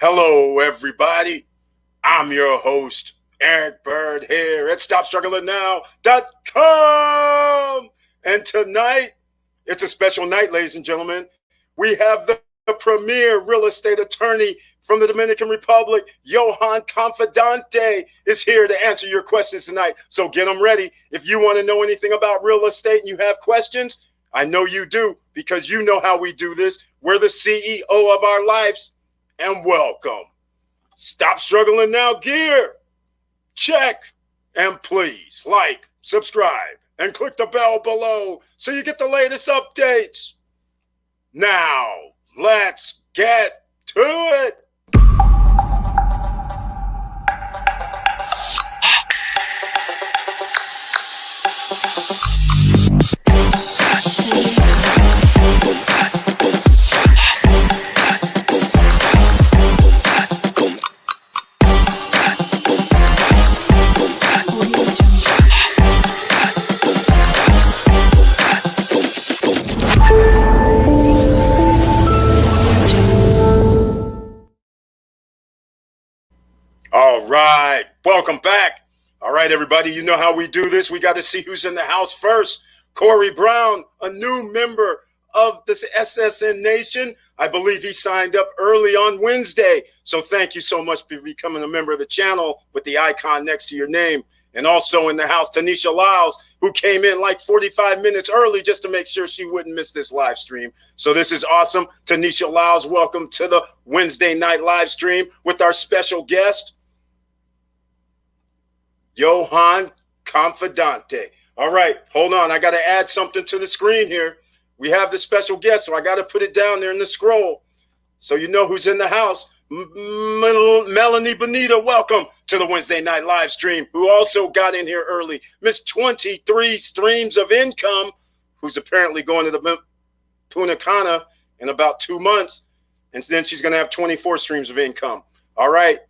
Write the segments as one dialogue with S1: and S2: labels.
S1: Hello, everybody. I'm your host, Eric Bird, here at StopStrugglingNow.com. And tonight, it's a special night, ladies and gentlemen. We have the premier real estate attorney from the Dominican Republic, Johan Confidante, is here to answer your questions tonight. So get them ready. If you want to know anything about real estate and you have questions, I know you do, because you know how we do this. We're the CEO of our lives. And welcome. Stop Struggling Now gear. Check. And please like, subscribe, and click the bell below so you get the latest updates. Now, let's get to it. All right, welcome back. All right, everybody, you know how we do this. We got to see who's in the house first. Corey Brown, a new member of this SSN Nation. I believe he signed up early on Wednesday. So thank you so much for becoming a member of the channel with the icon next to your name. And also in the house, Tanisha Lyles, who came in like 45 minutes early just to make sure she wouldn't miss this live stream. So this is awesome. Tanisha Lyles, welcome to the Wednesday night live stream with our special guest, Johan Confidante. All right, hold on. I got to add something to the screen here. We have the special guest, so I got to put it down there in the scroll so you know who's in the house. Melanie Bonita, welcome to the Wednesday night live stream, who also got in here early. Miss 23 streams of income, who's apparently going to the Punta Cana in about 2 months, and then she's going to have 24 streams of income. All right.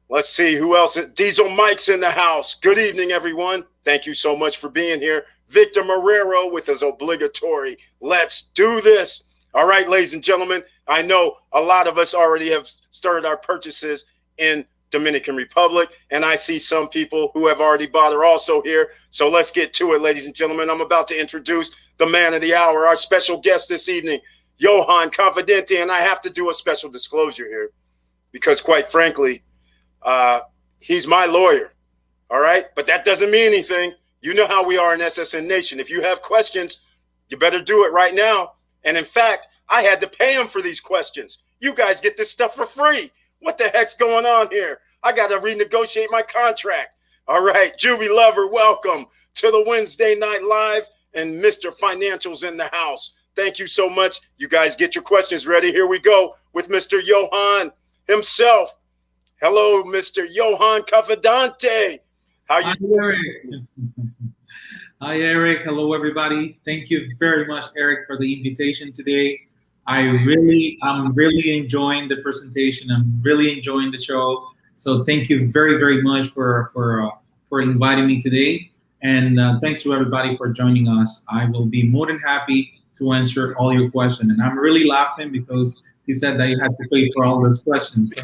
S1: Let's see who else. Diesel Mike's in the house. Good evening, everyone. Thank you so much for being here. Victor Marrero with his obligatory "Let's do this." All right, ladies and gentlemen, I know a lot of us already have started our purchases in Dominican Republic, and I see some people who have already bought are also here. So let's get to it, ladies and gentlemen. I'm about to introduce the man of the hour, our special guest this evening, Johan Confidente, and I have to do a special disclosure here because, quite frankly, he's my lawyer, all right? But that doesn't mean anything. You know how we are in SSN Nation. If you have questions, you better do it right now. And in fact, I had to pay him for these questions. You guys get this stuff for free. What the heck's going on here? I got to renegotiate my contract. All right, Juvie Lover, welcome to the Wednesday Night Live, and Mr. Financials in the house. Thank you so much. You guys get your questions ready. Here we go with Mr. Johan himself. Hello, Mr. Johan Confidante. How you doing?
S2: Hi, Eric. Hello, everybody. Thank you very much, Eric, for the invitation today. I'm really enjoying the presentation. I'm really enjoying the show. So thank you very, very much for inviting me today. And thanks to everybody for joining us. I will be more than happy to answer all your questions. And I'm really laughing because he said that you had to pay for all those questions.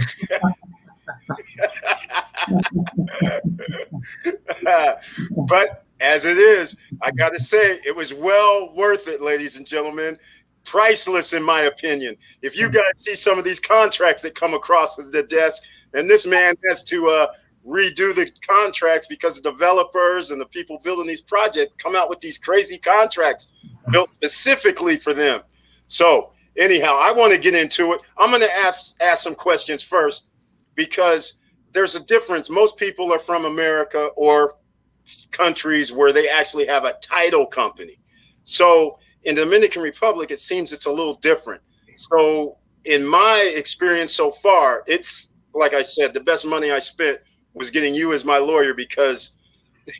S1: But as it is, I got to say, it was well worth it, ladies and gentlemen. Priceless, in my opinion. If you guys see some of these contracts that come across the desk, and this man has to redo the contracts because the developers and the people building these projects come out with these crazy contracts built specifically for them. So anyhow, I want to get into it. I'm going to ask some questions first, because there's a difference. Most people are from America or countries where they actually have a title company. So in the Dominican Republic, it seems it's a little different. So in my experience so far, it's like I said, the best money I spent was getting you as my lawyer, because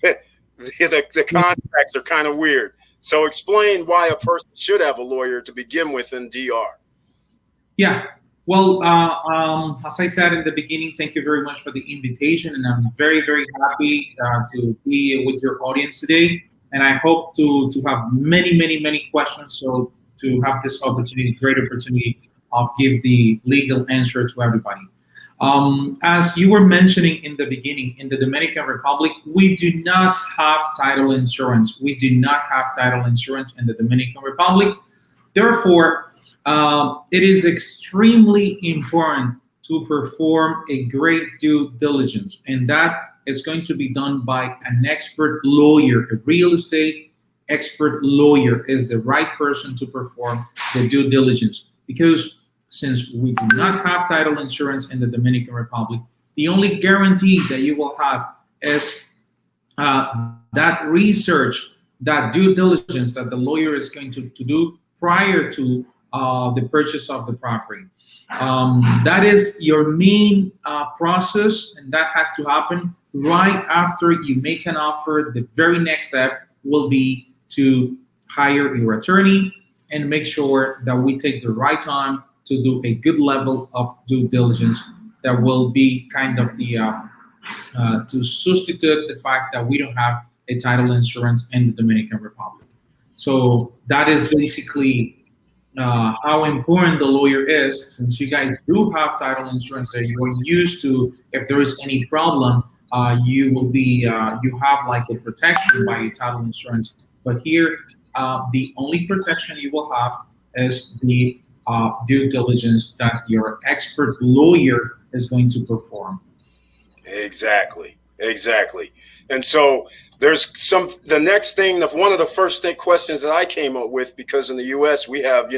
S1: the contracts are kind of weird. So explain why a person should have a lawyer to begin with in DR.
S2: Yeah. Well, as I said in the beginning, thank you very much for the invitation, and I'm very, very happy to be with your audience today. And I hope to have many questions, so to have this opportunity, great opportunity of give the legal answer to everybody. As you were mentioning in the beginning, in the Dominican Republic, we do not have title insurance. We do not have title insurance in the Dominican Republic. Therefore, it is extremely important to perform a great due diligence, and that is going to be done by an expert lawyer. A real estate expert lawyer is the right person to perform the due diligence, because since we do not have title insurance in the Dominican Republic, the only guarantee that you will have is that research, that due diligence that the lawyer is going to do prior to the purchase of the property. That is your main process, and that has to happen right after you make an offer. The very next step will be to hire your attorney and make sure that we take the right time to do a good level of due diligence that will be kind of the to substitute the fact that we don't have a title insurance in the Dominican Republic. So that is basically how important the lawyer is, since you guys do have title insurance that you are used to. If there is any problem, you will be you have like a protection by your title insurance. But here, the only protection you will have is the due diligence that your expert lawyer is going to perform.
S1: Exactly. And so the next thing, one of the first questions that I came up with, because in the U.S. we have,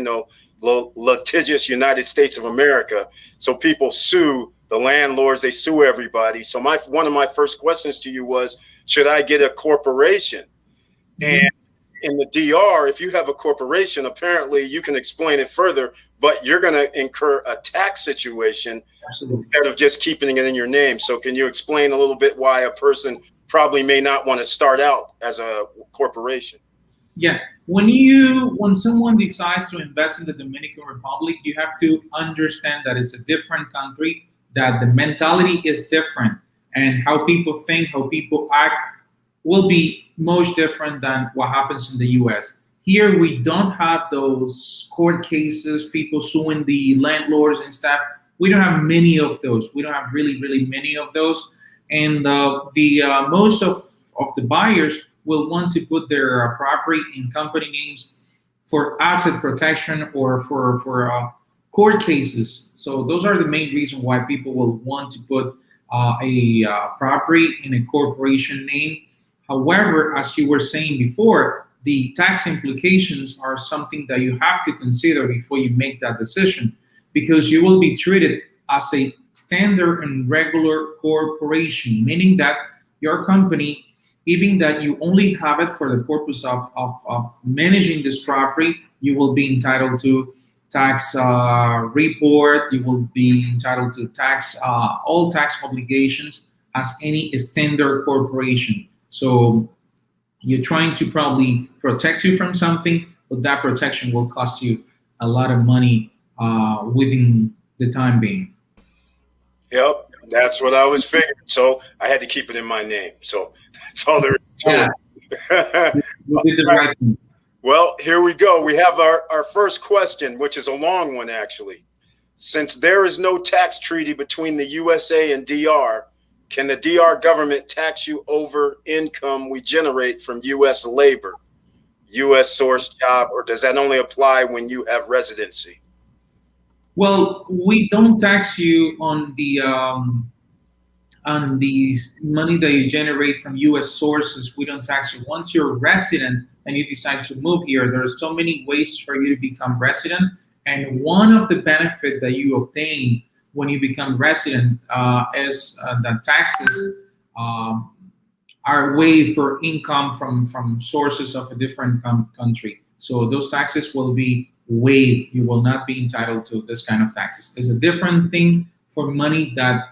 S1: litigious United States of America. So people sue the landlords, they sue everybody. So one of my first questions to you was, should I get a corporation? And in the DR, if you have a corporation, apparently you can explain it further, but you're going to incur a tax situation. Absolutely. Instead of just keeping it in your name. So can you explain a little bit why a person probably may not want to start out as a corporation?
S2: Yeah. When someone decides to invest in the Dominican Republic, you have to understand that it's a different country, that the mentality is different, and how people think, how people act will be much different than what happens in the US. Here, we don't have those court cases, people suing the landlords and stuff. We don't have many of those. We don't have really, really many of those. And most of the buyers will want to put their property in company names for asset protection or for court cases. So those are the main reasons why people will want to put a property in a corporation name. However, as you were saying before, the tax implications are something that you have to consider before you make that decision, because you will be treated as a standard and regular corporation, meaning that your company, even that you only have it for the purpose of managing this property, you will be entitled to tax report, you will be entitled to tax all tax obligations as any standard corporation. So you're trying to probably protect you from something, but that protection will cost you a lot of money within the time being.
S1: Yep, that's what I was figuring. So I had to keep it in my name. So that's all there is to it.
S2: You did the right thing.
S1: Well, here we go. We have our first question, which is a long one, actually. Since there is no tax treaty between the USA and DR, can the DR government tax you over income we generate from US labor, US source job, or does that only apply when you have residency?
S2: Well, we don't tax you on the money that you generate from US sources. We don't tax you. Once you're a resident and you decide to move here, there are so many ways for you to become resident. And one of the benefits that you obtain when you become resident is that taxes are waived for income from sources of a different country. So those taxes will be waived. You will not be entitled to this kind of taxes. It's a different thing for money that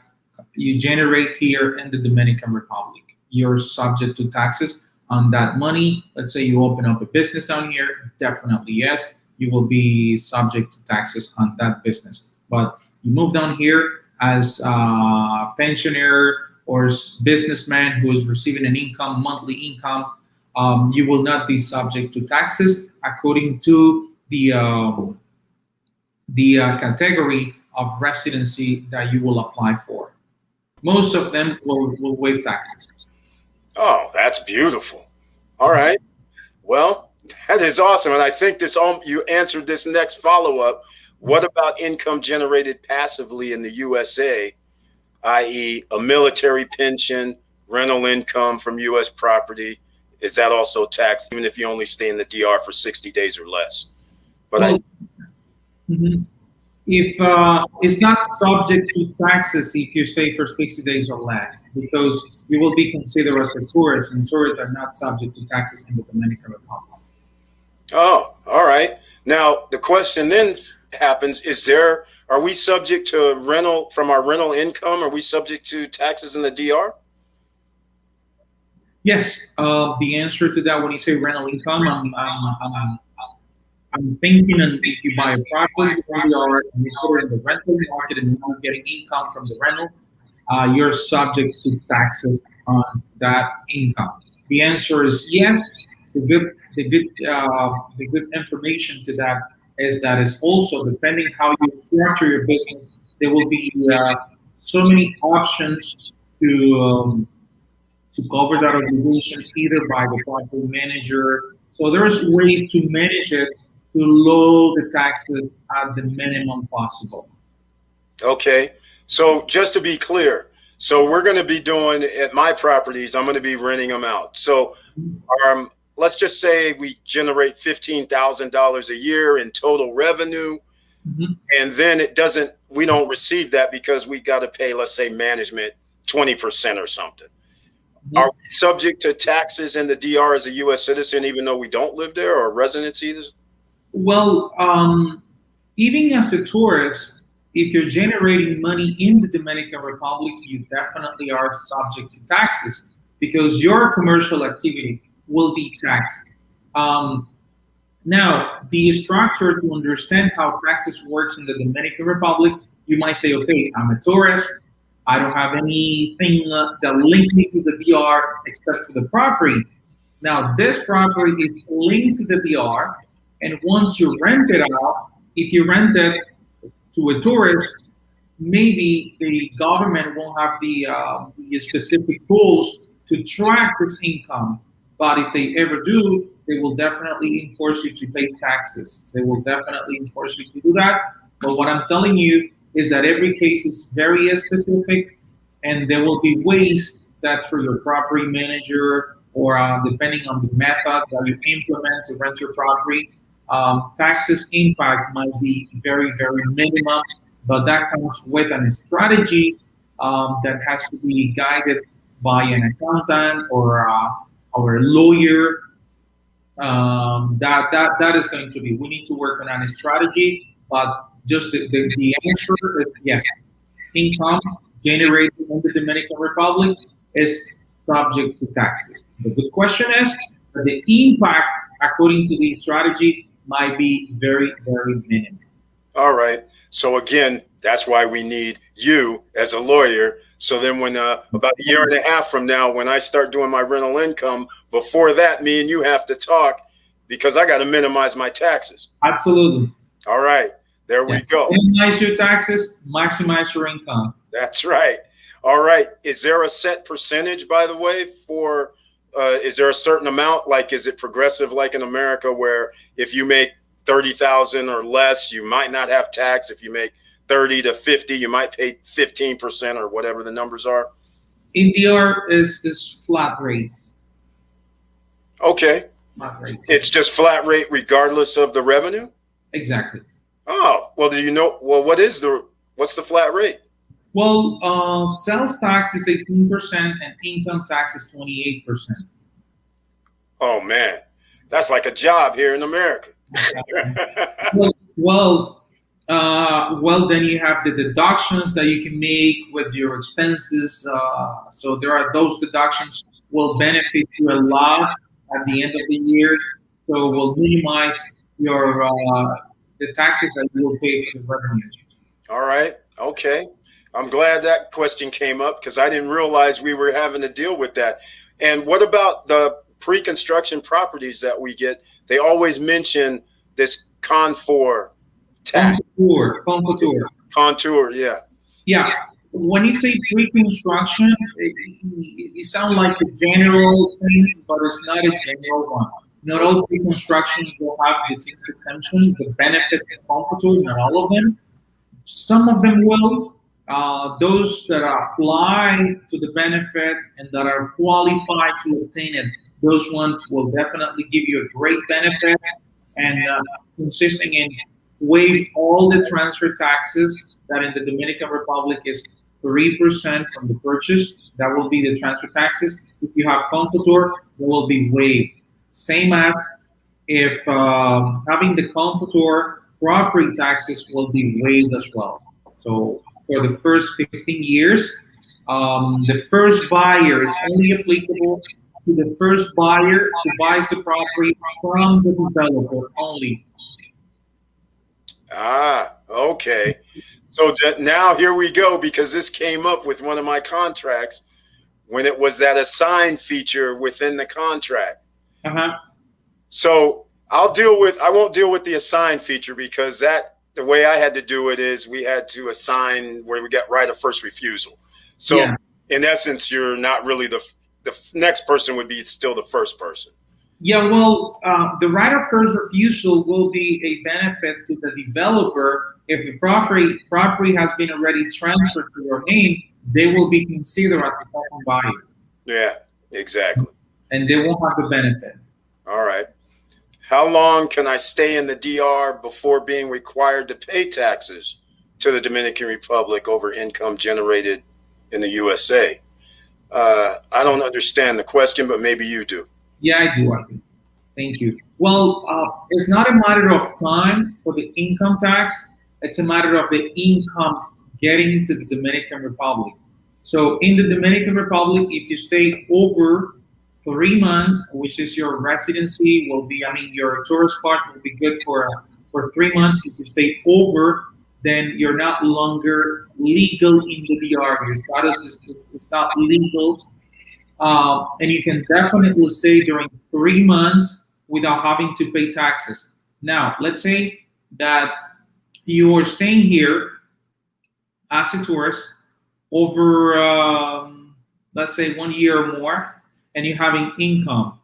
S2: you generate here in the Dominican Republic. You're subject to taxes on that money. Let's say you open up a business down here, definitely yes, you will be subject to taxes on that business. But you move down here as a pensioner or businessman who is receiving an income, monthly income, you will not be subject to taxes according to the category of residency that you will apply for. Most of them will waive taxes.
S1: Oh, that's beautiful. All right. Well, that is awesome. And I think you answered this next follow-up. What about income generated passively in the USA, i.e. a military pension, rental income from U.S. property? Is that also taxed, even if you only stay in the DR for 60 days or less? But
S2: Well, if it's not subject to taxes if you stay for 60 days or less, because you will be considered as a tourist, and tourists are not subject to taxes in the Dominican Republic.
S1: Oh, all right. Now the question then happens: are we subject to rental from our rental income? Are we subject to taxes in the DR?
S2: Yes, the answer to that, when you say rental income, I'm thinking, and if you buy a property where you are and you put it in the rental market and you're not getting income from the rental, you're subject to taxes on that income. The answer is yes. The good information to that is that it's also depending how you structure your business. There will be so many options to cover that obligation, either by the property manager. So there's ways to manage it to lower the taxes at the minimum possible.
S1: Okay. So just to be clear, so we're going to be doing at my properties, I'm going to be renting them out. So let's just say we generate $15,000 a year in total revenue. Mm-hmm. And then we don't receive that because we got to pay, let's say, management 20% or something. Mm-hmm. Are we subject to taxes in the DR as a U.S. citizen, even though we don't live there, or residency?
S2: Well, even as a tourist, if you're generating money in the Dominican Republic, you definitely are subject to taxes because your commercial activity will be taxed. Now, the structure to understand how taxes works in the Dominican Republic, you might say, okay, I'm a tourist. I don't have anything that linked me to the DR except for the property. Now, this property is linked to the DR. And once you rent it out, if you rent it to a tourist, maybe the government won't have the specific tools to track this income. But if they ever do, they will definitely enforce you to pay taxes. They will definitely enforce you to do that. But what I'm telling you is that every case is very specific, and there will be ways that through your property manager or depending on the method that you implement to rent your property, taxes impact might be very, very minimum, but that comes with a strategy that has to be guided by an accountant or a lawyer. That is going to be. We need to work on a strategy, but just the answer is yes. Income generated in the Dominican Republic is subject to taxes. The good question is that the impact, according to the strategy, might be very, very minimal.
S1: All right. So again, that's why we need you as a lawyer. So then when about a year and a half from now, when I start doing my rental income, before that, me and you have to talk because I got to minimize my taxes.
S2: Absolutely.
S1: All right. There we go.
S2: Minimize your taxes, maximize your income.
S1: That's right. All right. Is there a set percentage, by the way, for is there a certain amount? Like, is it progressive like in America where if you make 30,000 or less, you might not have tax? If you make 30 to 50, you might pay 15% or whatever the numbers are?
S2: In DR is flat rates.
S1: Okay.
S2: Flat rates.
S1: It's just flat rate regardless of the revenue?
S2: Exactly.
S1: Oh, well, do you know, what's the flat rate?
S2: Well, sales tax is 18% and income tax is 28%.
S1: Oh, man, that's like a job here in America.
S2: well, then you have the deductions that you can make with your expenses. So there are those deductions will benefit you a lot at the end of the year. So will minimize your the taxes that you will pay for the revenues.
S1: All right. Okay. I'm glad that question came up because I didn't realize we were having to deal with that. And what about the pre-construction properties that we get? They always mention this Con 4 tax.
S2: Contour.
S1: Contour, yeah.
S2: Yeah. When you say pre-construction, it sounds like a general thing, but it's not a general one. Not all pre-constructions will have the tax exemption, the benefit of contours, not all of them. Some of them will. Those that apply to the benefit and that are qualified to obtain it, those ones will definitely give you a great benefit and consisting in waive all the transfer taxes that in the Dominican Republic is 3% from the purchase. That will be the transfer taxes. If you have Confitor, they will be waived. Same as if having the Confitor, property taxes will be waived as well. So for the first 15 years, the first buyer is only applicable to the first buyer who buys the property from the developer only.
S1: Ah, okay. So now here we go, because this came up with one of my contracts when it was that assign feature within the contract.
S2: Uh-huh.
S1: So I won't deal with the assign feature, because the way I had to do it is we had to assign where we got right of first refusal. So yeah. In essence, you're not really the next person would be still the first person.
S2: Yeah, well, the right of first refusal will be a benefit to the developer. If the property has been already transferred to your name, they will be considered as a second buyer.
S1: Yeah, exactly.
S2: And they won't have the benefit.
S1: All right. How long can I stay in the DR before being required to pay taxes to the Dominican Republic over income generated in the USA? I don't understand the question, but maybe you do.
S2: Yeah, I do. Thank you. Well, it's not a matter of time for the income tax. It's a matter of the income getting to the Dominican Republic. So in the Dominican Republic, if you stay over 3 months, which is your residency, your tourist card will be good for 3 months. If you stay over, then you're not longer legal in the DR. Your status is not legal. And you can definitely stay during 3 months without having to pay taxes. Now, let's say that you are staying here as a tourist over, let's say, 1 year or more, and you're having income.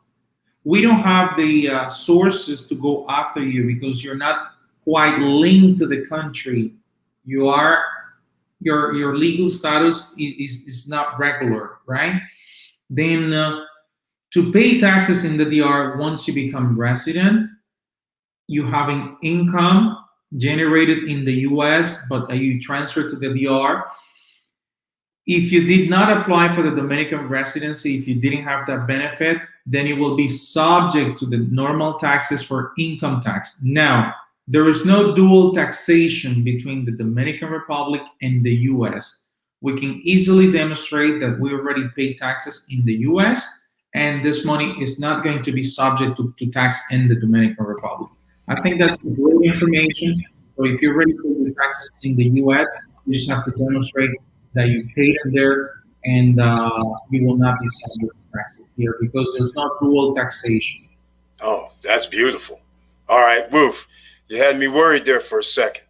S2: We don't have the sources to go after you because you're not quite linked to the country. Your legal status is not regular, right? Then to pay taxes in the DR, once you become resident, you having income generated in the US, but you transfer to the DR. If you did not apply for the Dominican residency, if you didn't have that benefit, then you will be subject to the normal taxes for income tax. Now, there is no dual taxation between the Dominican Republic and the US. We can easily demonstrate that we already pay taxes in the US, and this money is not going to be subject to tax in the Dominican Republic. I think that's great information. So if you already pay your taxes in the US, you just have to demonstrate that you paid them there, and you will not be subject to taxes here because there's no dual taxation.
S1: Oh, that's beautiful. All right, Woof. You had me worried there for a second.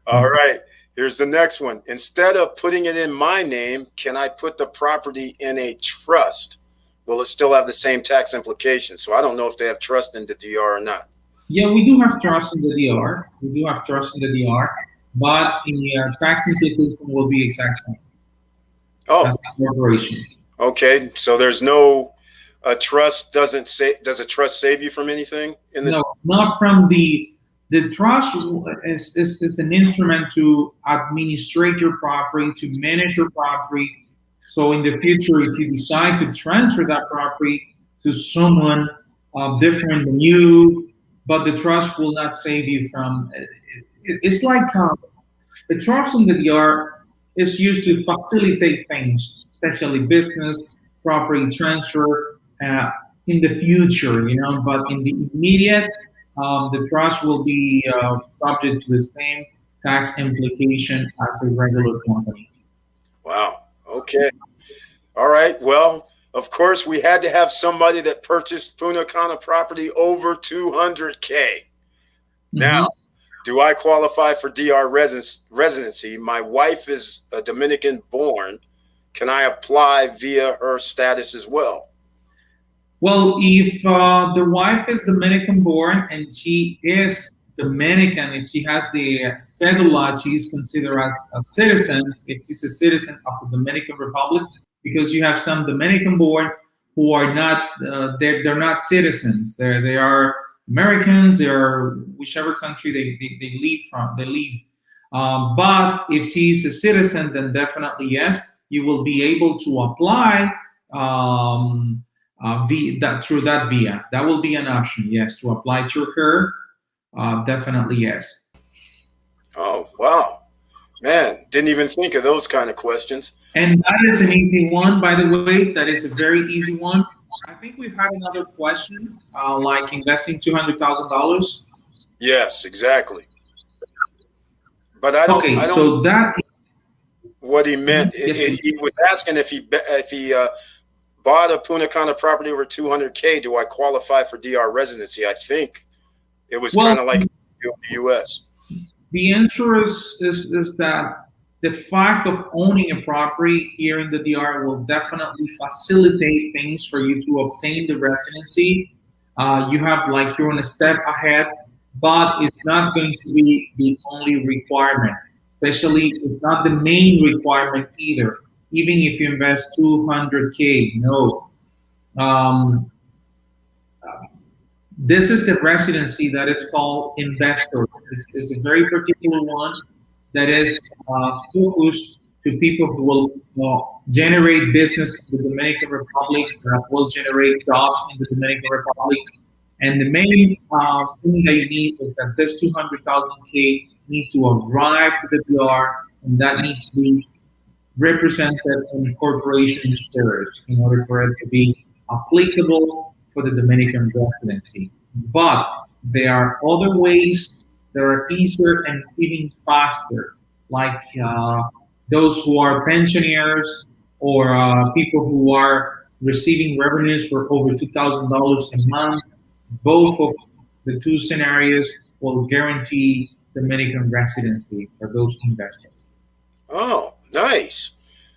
S1: All right. Here's the next one. Instead of putting it in my name, can I put the property in a trust? Will it still have the same tax implications? So I don't know if they have trust in the DR or not.
S2: Yeah, we do have trust in the DR. We do have trust in the DR, but the tax implication will be exact same.
S1: Oh,
S2: as a corporation.
S1: Okay. So there's no trust. Does a trust save you from anything?
S2: No, not from the trust is an instrument to administrate your property, to manage your property. So in the future, if you decide to transfer that property to someone different than you, but the trust will not save you from. It's like the trust in the DR is used to facilitate things, especially business, property transfer in the future, but in the immediate, the trust will be subject to the same tax implication as a regular company.
S1: Wow. Okay. All right. Well, of course, we had to have somebody that purchased Punta Cana property over 200K. Now, do I qualify for DR residency? My wife is a Dominican born. Can I apply via her status as well?
S2: Well, if the wife is Dominican born and she is Dominican, if she has the cedula, she is considered as a citizen. If she's a citizen of the Dominican Republic, because you have some Dominican born who are not, they're not citizens. They are Americans. They are whichever country they leave from. They leave. But if she's a citizen, then definitely yes, you will be able to apply. Through that via. That will be an option, yes, to apply to her. Definitely yes.
S1: Oh, wow. Man, didn't even think of those kind of questions.
S2: And that is an easy one, by the way. That is a very easy one. I think we've had another question, like investing $200,000.
S1: Yes, exactly. But I don't.
S2: Okay,
S1: I don't,
S2: so that.
S1: What he meant,
S2: Yes,
S1: he was asking if he bought a Punta Cana property over 200K, do I qualify for DR residency? I think it was kind of like the U.S.
S2: The answer is that the fact of owning a property here in the DR will definitely facilitate things for you to obtain the residency. You have like you're on a step ahead, but it's not going to be the only requirement. Especially, it's not the main requirement either. Even if you invest 200K, no. This is the residency that is called investor. This is a very particular one that is focused to people who will generate business in the Dominican Republic, that will generate jobs in the Dominican Republic. And the main thing that you need is that this 200,000K need to arrive to the DR, and that needs to be represented in corporation shares in order for it to be applicable for the Dominican residency. But there are other ways that are easier and even faster, like those who are pensioners or people who are receiving revenues for over $2,000 a month. Both of the two scenarios will guarantee Dominican residency for those investors.
S1: Oh, nice.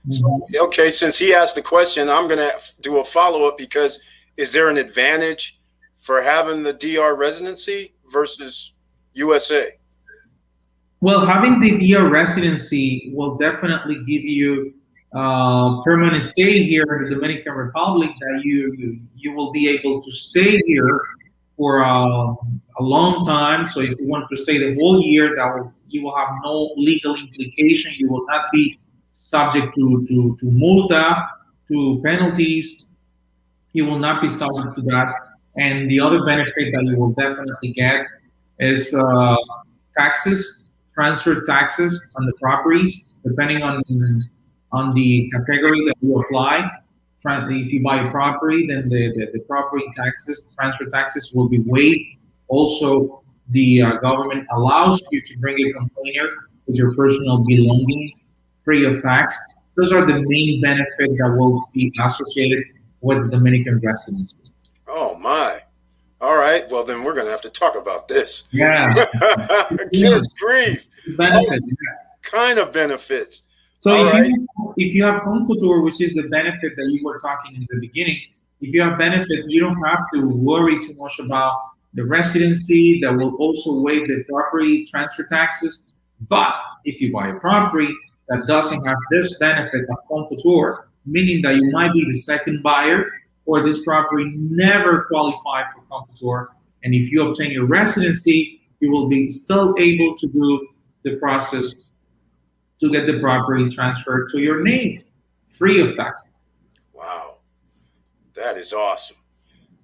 S1: So, okay, since he asked the question, I'm going to do a follow-up because is there an advantage for having the DR residency versus USA?
S2: Well, having the DR residency will definitely give you permanent stay here in the Dominican Republic, that you will be able to stay here for a long time. So if you want to stay the whole year, you will have no legal implication. You will not be subject to multa, to penalties. You will not be subject to that. And the other benefit that you will definitely get is taxes, transfer taxes on the properties, depending on the category that you apply. If you buy a property, then the property taxes, transfer taxes will be waived. Also, the government allows you to bring a container with your personal belongings free of tax. Those are the main benefits that will be associated with the Dominican residency.
S1: Oh, my. All right. Well, then we're going to have to talk about this.
S2: Yeah.
S1: Good grief.
S2: Benefit.
S1: Kind of benefits.
S2: So if you have Confutor, which is the benefit that you were talking in the beginning, if you have benefit, you don't have to worry too much about the residency that will also waive the property transfer taxes. But if you buy a property that doesn't have this benefit of Confutor, meaning that you might be the second buyer or this property never qualified for Confutor, and if you obtain your residency, you will be still able to do the process to get the property transferred to your name, free of taxes.
S1: Wow, that is awesome.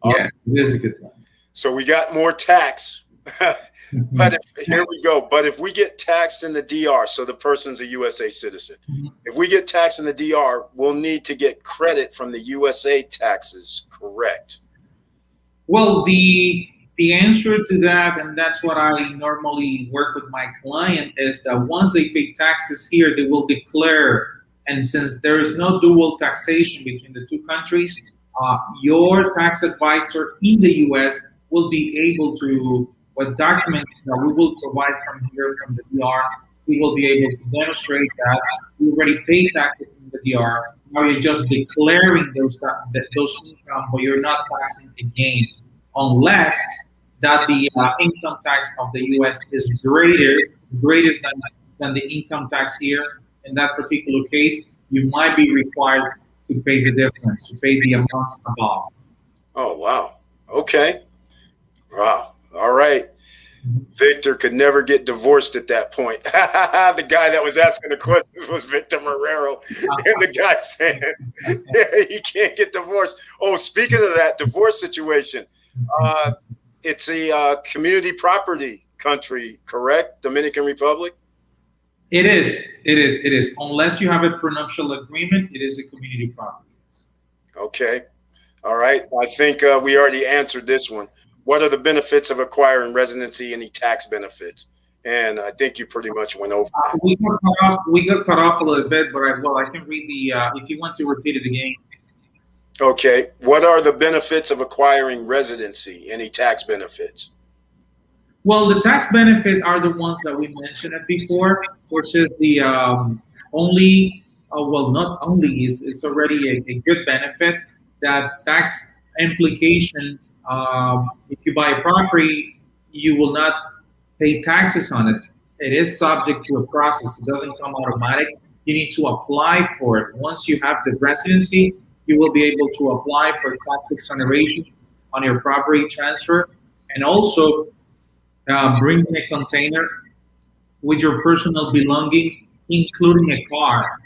S2: Yes, it is a good one.
S1: So we got more tax, but here we go. But if we get taxed in the DR, so the person's a USA citizen, if we get taxed in the DR, we'll need to get credit from the USA taxes, correct?
S2: Well, the answer to that, and that's what I normally work with my client, is that once they pay taxes here, they will declare. And since there is no dual taxation between the two countries, your tax advisor in the US will be able to what documents that we will provide from here from the DR. We will be able to demonstrate that you already paid taxes in the DR. Now you're just declaring those income, but you're not taxing the gain, unless that the income tax of the U.S. is greater than the income tax here. In that particular case, you might be required to pay the difference, to pay the amount above.
S1: Oh, wow. Okay. Wow. All right. Victor could never get divorced at that point. The guy that was asking the questions was Victor Marrero. And the guy saying, yeah, he can't get divorced. Oh, speaking of that divorce situation, it's a community property country, correct? Dominican Republic?
S2: It is. It is. It is. Unless you have a prenuptial agreement, it is a community property.
S1: Okay. All right. I think we already answered this one. What are the benefits of acquiring residency? Any tax benefits? And I think you pretty much went over.
S2: We got cut off a little bit, but I can read the. If you want to repeat it again.
S1: Okay. What are the benefits of acquiring residency? Any tax benefits?
S2: Well, the tax benefit are the ones that we mentioned before, which is the only. Well, not only is it's already a good benefit that tax implications. If you buy a property, you will not pay taxes on it. It is subject to a process. It doesn't come automatic. You need to apply for it. Once you have the residency, you will be able to apply for tax exoneration on your property transfer, and also bring in a container with your personal belonging, including a car.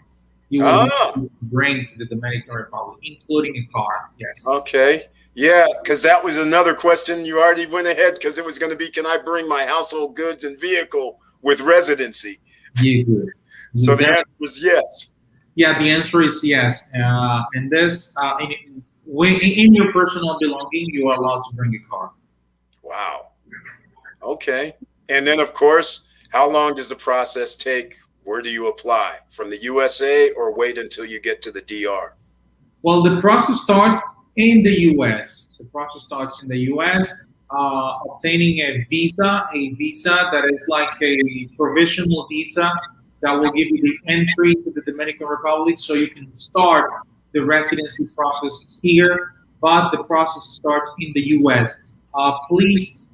S2: You will bring to the Dominican Republic, including a car. Yes.
S1: Okay. Yeah, because that was another question. You already went ahead because it was going to be, can I bring my household goods and vehicle with residency?
S2: You do.
S1: So the answer was yes.
S2: Yeah, the answer is yes. And this, in your personal belonging, you are allowed to bring a car.
S1: Wow. Okay. And then, of course, how long does the process take? Where do you apply? From the USA or wait until you get to the DR?
S2: Well, the process starts in the US. The process starts in the US, obtaining a visa that is like a provisional visa that will give you the entry to the Dominican Republic so you can start the residency process here, but the process starts in the US. Please,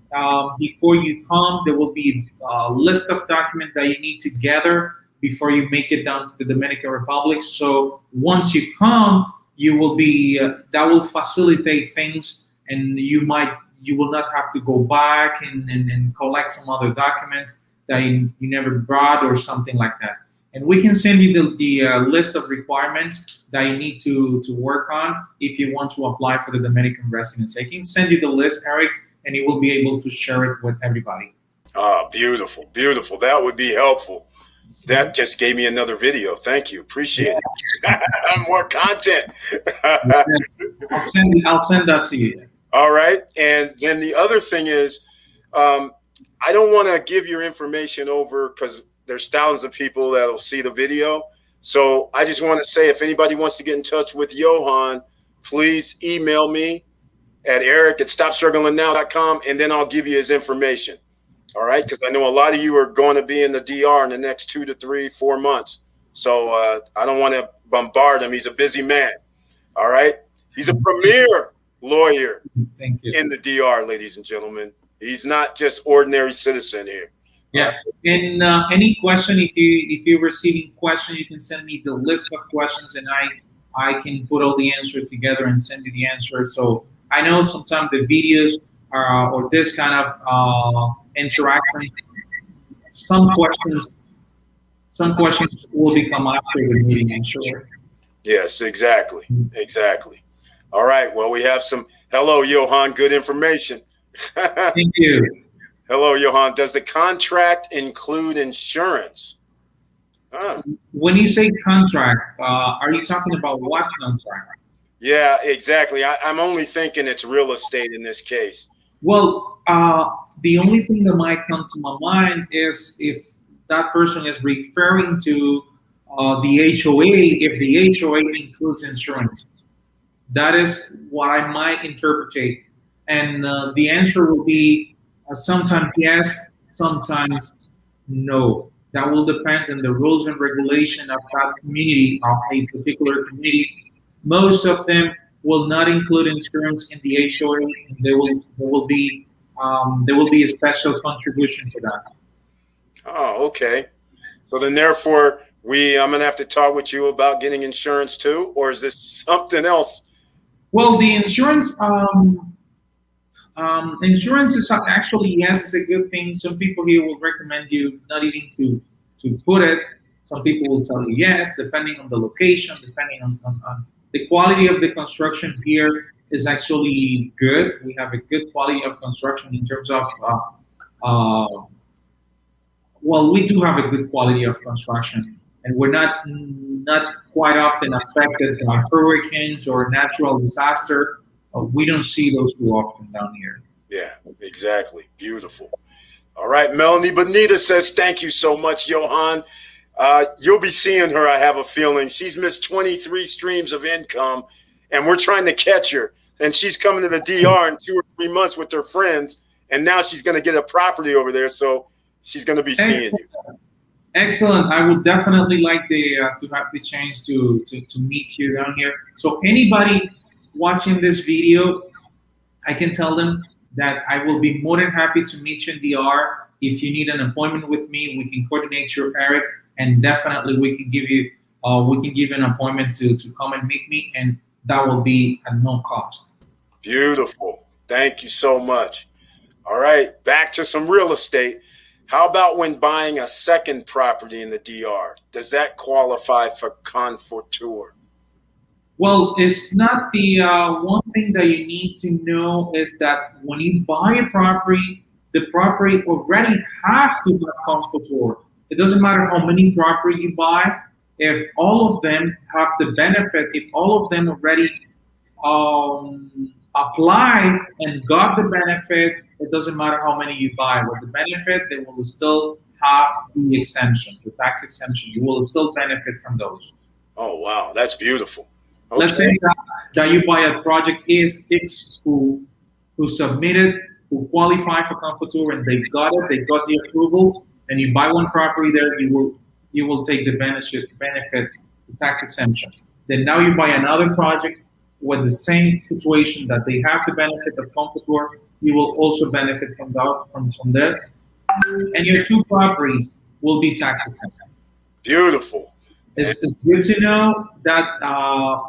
S2: before you come, there will be a list of documents that you need to gather before you make it down to the Dominican Republic. So once you come, you will be that will facilitate things, and you will not have to go back and collect some other documents that you never brought or something like that. And we can send you the list of requirements that you need to work on if you want to apply for the Dominican residency. I can send you the list, Eric, and you will be able to share it with everybody.
S1: Ah, beautiful, beautiful. That would be helpful. That just gave me another video. Thank you. Appreciate it. More content.
S2: I'll send that to you.
S1: All right. And then the other thing is, I don't want to give your information over because there's thousands of people that will see the video. So I just want to say, if anybody wants to get in touch with Johan, please email me at eric@stopstrugglingnow.com, and then I'll give you his information. All right, because I know a lot of you are going to be in the DR in the next 2 to 3, 4 months. So I don't want to bombard him. He's a busy man. All right. He's a premier lawyer in the DR, ladies and gentlemen. He's not just ordinary citizen here.
S2: Yeah. And any question, if you're receiving questions, you can send me the list of questions, and I can put all the answers together and send you the answer. So I know sometimes the videos or this kind of interaction, some questions will become after the meeting, I'm sure.
S1: Yes, exactly. Exactly. All right. Well, we have some. Hello, Johan. Good information.
S2: Thank you.
S1: Hello, Johan. Does the contract include insurance?
S2: When you say contract, are you talking about what contract?
S1: Yeah, exactly. I'm only thinking it's real estate in this case.
S2: Well, the only thing that might come to my mind is if that person is referring to the HOA, if the HOA includes insurance. That is what I might interpret. And the answer will be Sometimes yes, sometimes no. That will depend on the rules and regulation of that community, of a particular community. Most of them will not include insurance in the HOA, and there will be a special contribution for that.
S1: Oh, okay. So then, therefore, I'm gonna have to talk with you about getting insurance too, or is this something else?
S2: Well, the insurance insurance is actually, yes, it's a good thing. Some people here will recommend you not even to put it. Some people will tell you yes, depending on the location, depending on the quality of the construction here is actually good. We have a good quality of construction in terms of well, we do have a good quality of construction, and we're not quite often affected by hurricanes or natural disaster. We don't see those too often down here.
S1: Yeah, exactly. Beautiful. All right, Melanie Bonita says, thank you so much, Johan. You'll be seeing her, I have a feeling. She's missed 23 streams of income, and we're trying to catch her. And she's coming to the DR in 2 or 3 months with her friends, and now she's going to get a property over there, so she's going to be seeing you.
S2: Excellent. I would definitely like to have the chance to meet you down here. So anybody watching this video, I can tell them that I will be more than happy to meet you in DR. If you need an appointment with me, we can coordinate your Eric, and definitely we can give you an appointment to come and meet me, and that will be at no cost.
S1: Beautiful. Thank you so much. All right, back to some real estate. How about when buying a second property in the DR? Does that qualify for confortur?
S2: Well, it's not the one thing that you need to know is that when you buy a property, the property already have to have confortur. It doesn't matter how many property you buy. If all of them have the benefit, if all of them already apply and got the benefit, it doesn't matter how many you buy. With the benefit, they will still have the exemption, the tax exemption. You will still benefit from those.
S1: Oh, wow. That's beautiful. Okay.
S2: Let's say that you buy a project X who submitted, who qualified for confortur, and they got it, they got the approval, and you buy one property there, you will take the benefit, the tax exemption. Then now you buy another project with the same situation that they have the benefit of confortur, you will also benefit from that, and your two properties will be tax exempt.
S1: Beautiful.
S2: It's good to know that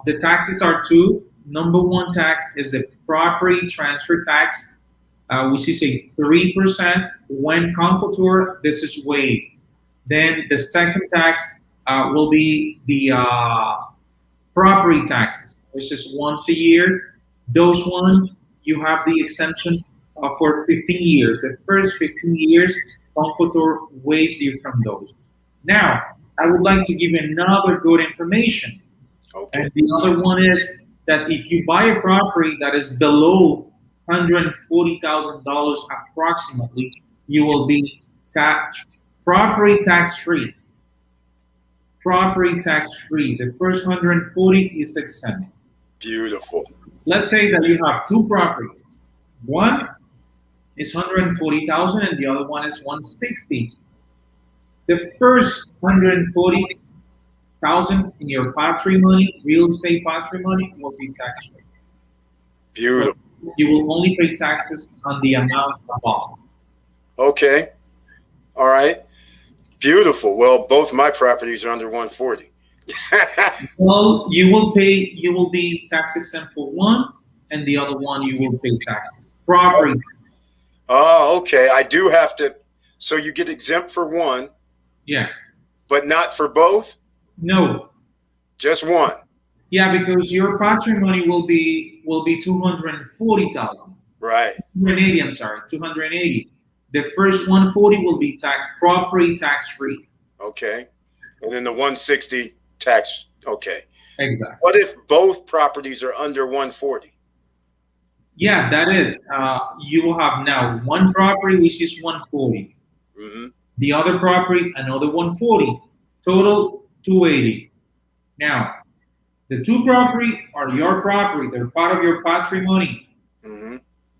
S2: the taxes are two. Number one tax is the property transfer tax, which is a 3%. When confortur, this is waived. Then the second tax will be the property taxes, which is once a year. Those ones, you have the exemption for 15 years. The first 15 years, confortur waives you from those. Now, I would like to give you another good information.
S1: Okay.
S2: And the other one is that if you buy a property that is below $140,000 approximately, you will be property tax free. Property tax free. The first 140 is exempt.
S1: Beautiful.
S2: Let's say that you have two properties. One is 140,000 and the other one is 160. The first 140,000 in your patrimony, real estate patrimony, will be tax free.
S1: Beautiful.
S2: So you will only pay taxes on the amount above.
S1: Okay. All right. Beautiful. Well, both my properties are under 140.
S2: Well, you will be tax exempt for one, and the other one you will pay taxes. Property.
S1: Oh, okay. I do have to. So you get exempt for one.
S2: Yeah.
S1: But not for both?
S2: No.
S1: Just one.
S2: Yeah, because your patrimony will be 240,000.
S1: Right.
S2: 280. I'm sorry, 280. The first 140 will be property tax free.
S1: Okay. And then the 160 tax. Okay.
S2: Exactly.
S1: What if both properties are under 140?
S2: Yeah, that is. You will have now one property which is 140.
S1: Mm-hmm.
S2: The other property, another 140. Total 280. Now, the two property are your property. They're part of your patrimony.
S1: Mm-hmm.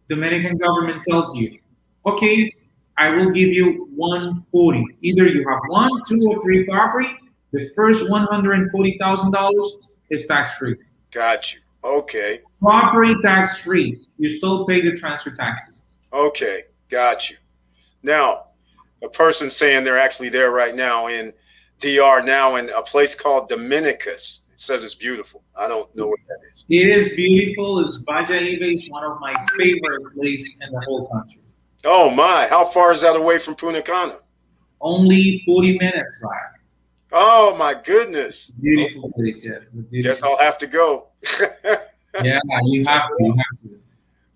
S2: Dominican government tells you Okay, I will give you 140. Either you have one, two, or three property. The first $140,000 is tax free.
S1: Got you. Okay.
S2: Property tax free. You still pay the transfer taxes.
S1: Okay. Got you. Now, a person saying they're actually there right now in DR now in a place called Dominicus. It says it's beautiful. I don't know what that is.
S2: It is beautiful. It's Bajahive is one of my favorite places in the whole country.
S1: Oh my, how far is that away from Punta Cana?
S2: Only 40 minutes, right?
S1: Oh my goodness.
S2: Beautiful place, yes. It's beautiful.
S1: Guess I'll have to go.
S2: Yeah, you have to. You have to.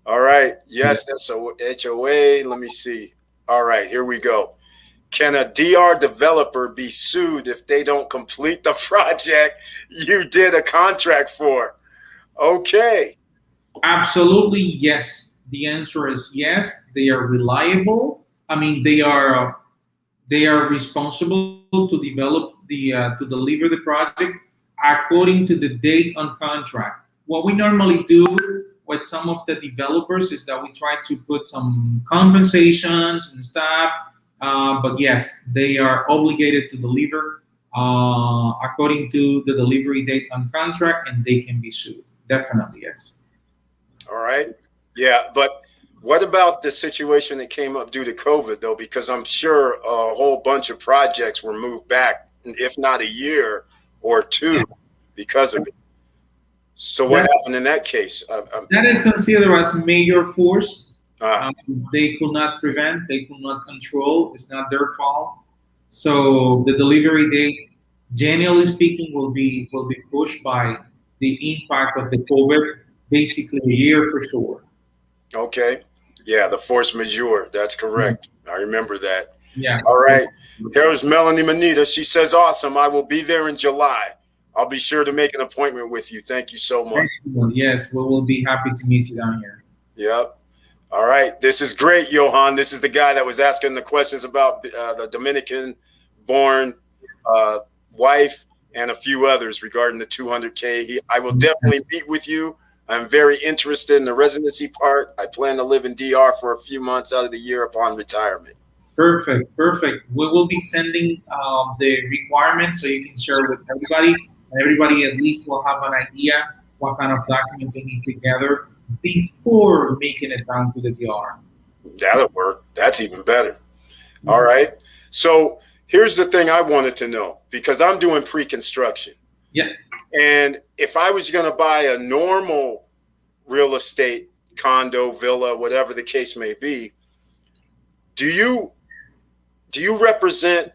S1: All right. Yes, that's a HOA. Let me see. All right, here we go. Can a DR developer be sued if they don't complete the project you did a contract for? Okay.
S2: Absolutely, yes. The answer is yes. They are reliable. I mean, they are responsible to develop to deliver the project according to the date on contract. What we normally do with some of the developers is that we try to put some compensations and stuff. But yes, they are obligated to deliver according to the delivery date on contract, and they can be sued. Definitely, yes.
S1: All right. Yeah, but what about the situation that came up due to COVID, though? Because I'm sure a whole bunch of projects were moved back, if not a year or two, because of it. So what happened in that case?
S2: That is considered as major force.
S1: Uh,
S2: They could not prevent, they could not control. It's not their fault. So the delivery date, generally speaking, will be pushed by the impact of the COVID, basically a year for sure.
S1: okay. Yeah, the force majeure. That's correct. I remember that.
S2: Yeah.
S1: All right. Here's Melanie Manita. She says, awesome. I will be there in July. I'll be sure to make an appointment with you. Thank you so much.
S2: Excellent. Yes, we will be happy to meet you down here.
S1: Yep. All right. This is great, Johan. This is the guy that was asking the questions about the Dominican born wife and a few others regarding the 200K. I will definitely meet with you. I'm very interested in the residency part. I plan to live in DR for a few months out of the year upon retirement.
S2: Perfect, perfect. We will be sending the requirements so you can share with everybody, and everybody at least will have an idea what kind of documents they need to gather before making it down to the DR.
S1: That'll work. That's even better. All right. So here's the thing I wanted to know, because I'm doing pre-construction.
S2: Yeah.
S1: And if I was going to buy a normal real estate condo, villa, whatever the case may be, do you represent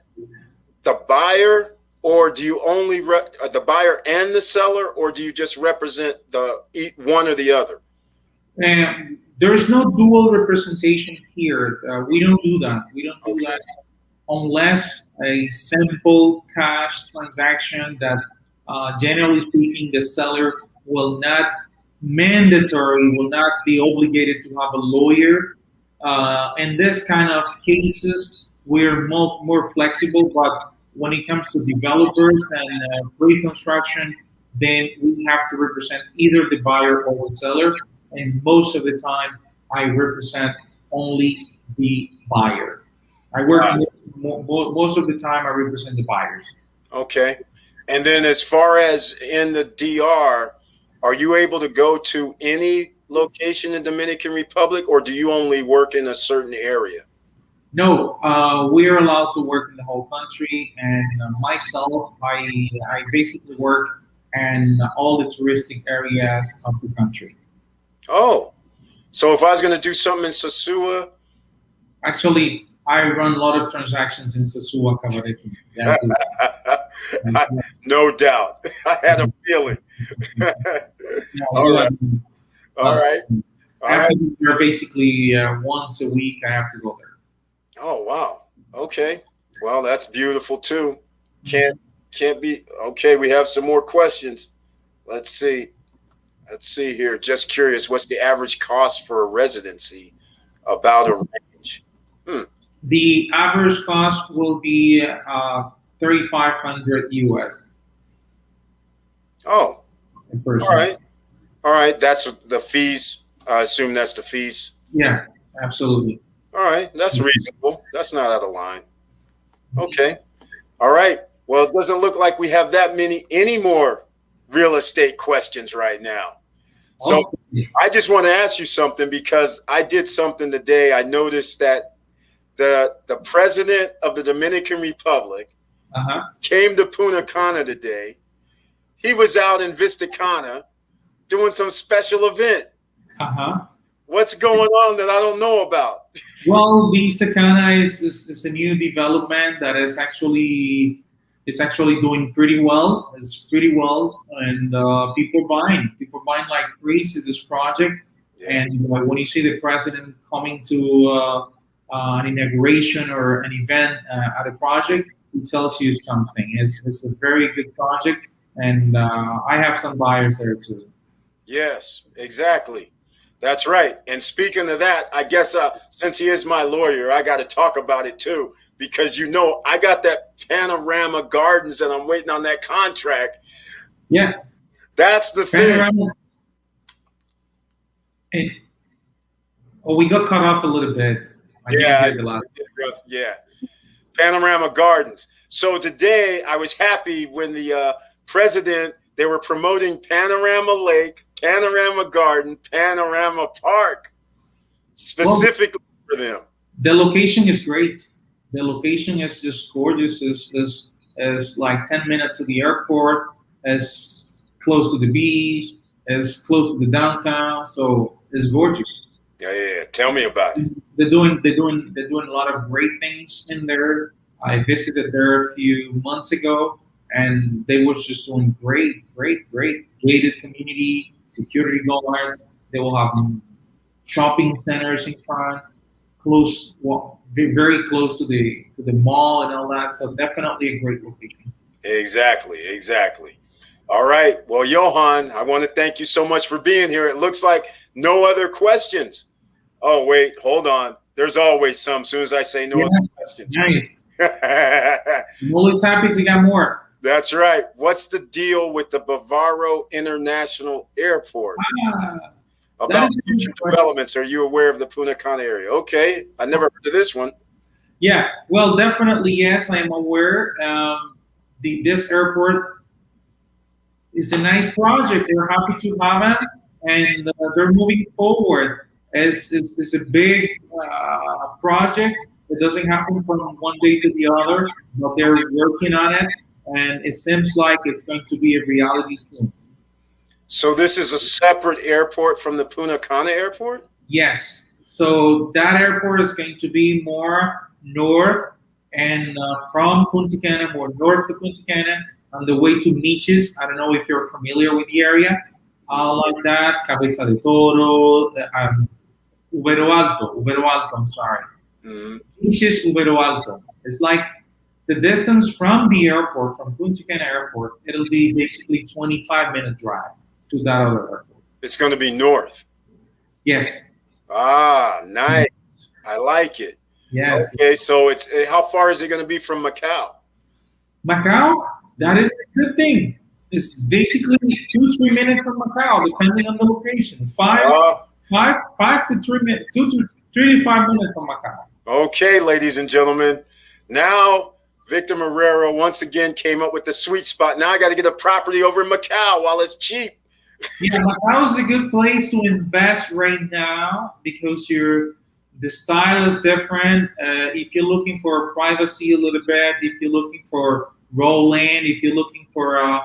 S1: the buyer, or do you only the buyer and the seller, or do you just represent the one or the other?
S2: And there's no dual representation here. We don't do that. We don't do that unless a simple cash transaction that, generally speaking, the seller will not will not be obligated to have a lawyer. In this kind of cases, we're more flexible, but when it comes to developers and pre-construction, then we have to represent either the buyer or the seller. And most of the time, I represent only the buyer. I work most of the time. I represent the buyers.
S1: Okay. And then, as far as in the DR, are you able to go to any location in Dominican Republic, or do you only work in a certain area?
S2: No, we are allowed to work in the whole country. And myself, I basically work in all the touristic areas of the country.
S1: Oh, so if I was going to do something in Sosua,
S2: Actually, I run a lot of transactions in Sosua Cabarete. Yeah,
S1: no doubt. I had a feeling. All right. All right.
S2: I have to be there basically once a week. I have to go there.
S1: Oh, wow. Okay. Well, that's beautiful too. Can't be. Okay, we have some more questions. Let's see. Let's see here. Just curious, what's the average cost for a residency? About a range.
S2: The average cost will be 3,500 US.
S1: Oh,
S2: In person.
S1: all right. All right. That's the fees. I assume that's the fees.
S2: Yeah, absolutely.
S1: All right, that's reasonable. That's not out of line. Okay. All right. Well, it doesn't look like we have that many any more real estate questions right now. So
S2: Okay.
S1: I just want to ask you something because I did something today. I noticed that the president of the Dominican Republic
S2: Uh-huh.
S1: came to Punta Cana today. He was out in Vista Cana doing some special event.
S2: Uh-huh.
S1: What's going on that I don't know about?
S2: Well, Vista Cana is a new development that is actually doing pretty well. It's pretty well, and people buying like crazy this project.
S1: Yeah.
S2: And when you see the president coming to an inauguration or an event at a project, it tells you something. It's a very good project, and I have some buyers there too.
S1: Yes, exactly. That's right. And speaking of that, I guess since he is my lawyer, I got to talk about it too, because I got that Panorama Gardens and I'm waiting on that contract.
S2: Yeah,
S1: That's the thing.
S2: Panorama. And, oh, we got cut off a little bit. I
S1: Yeah,
S2: didn't hear a lot.
S1: yeah. Panorama Gardens. So today I was happy when the president, they were promoting Panorama Lake, Panorama Garden, Panorama Park, specifically for them.
S2: The location is great. The location is just gorgeous. Is like 10 minutes to the airport, as close to the beach, as close to the downtown. So it's gorgeous.
S1: Yeah. Tell me about it.
S2: They're doing a lot of great things in there. I visited there a few months ago, and they was just doing great gated community, security guards. They will have shopping centers in front, close, well, very close to the mall and all that. So definitely a great location.
S1: Exactly. All right. Well, Johan, I want to thank you so much for being here. It looks like no other questions. Oh, wait, hold on. There's always some. As soon as I say no other questions.
S2: Nice. I'm always happy to get more.
S1: That's right. What's the deal with the Bavaro International Airport? About future developments, are you aware of the Punta Cana area? Okay, I never heard of this one.
S2: Yeah, well, definitely yes, I am aware. This airport is a nice project. They're happy to have it, and they're moving forward. It's a big project. It doesn't happen from one day to the other, but they're working on it, and it seems like it's going to be a reality soon.
S1: So this is a separate airport from the Punta Cana airport?
S2: Yes. So that airport is going to be more north, and from Punta Cana, more north of Punta Cana, on the way to Niches. I don't know if you're familiar with the area. Like that, Cabeza de Toro, Ubero Alto, I'm sorry.
S1: Mm-hmm.
S2: Niches, Ubero Alto. It's like the distance from the airport, from Punta Cana airport, it'll be basically 25-minute drive to that other airport.
S1: It's going to be north.
S2: Yes.
S1: Ah, nice. I like it.
S2: Yes.
S1: Okay, so it's how far is it going to be from Macau?
S2: Macau, that is a good thing. It's basically 2-3 minutes from Macau, depending on the location. Five to 3 minutes, 3 to 5 minutes from Macau.
S1: Okay, ladies and gentlemen. Now Victor Marrero once again came up with the sweet spot. Now I got to get a property over in Macau while it's cheap.
S2: Yeah, Macau is a good place to invest right now because the style is different. If you're looking for privacy a little bit, if you're looking for raw land, if you're looking for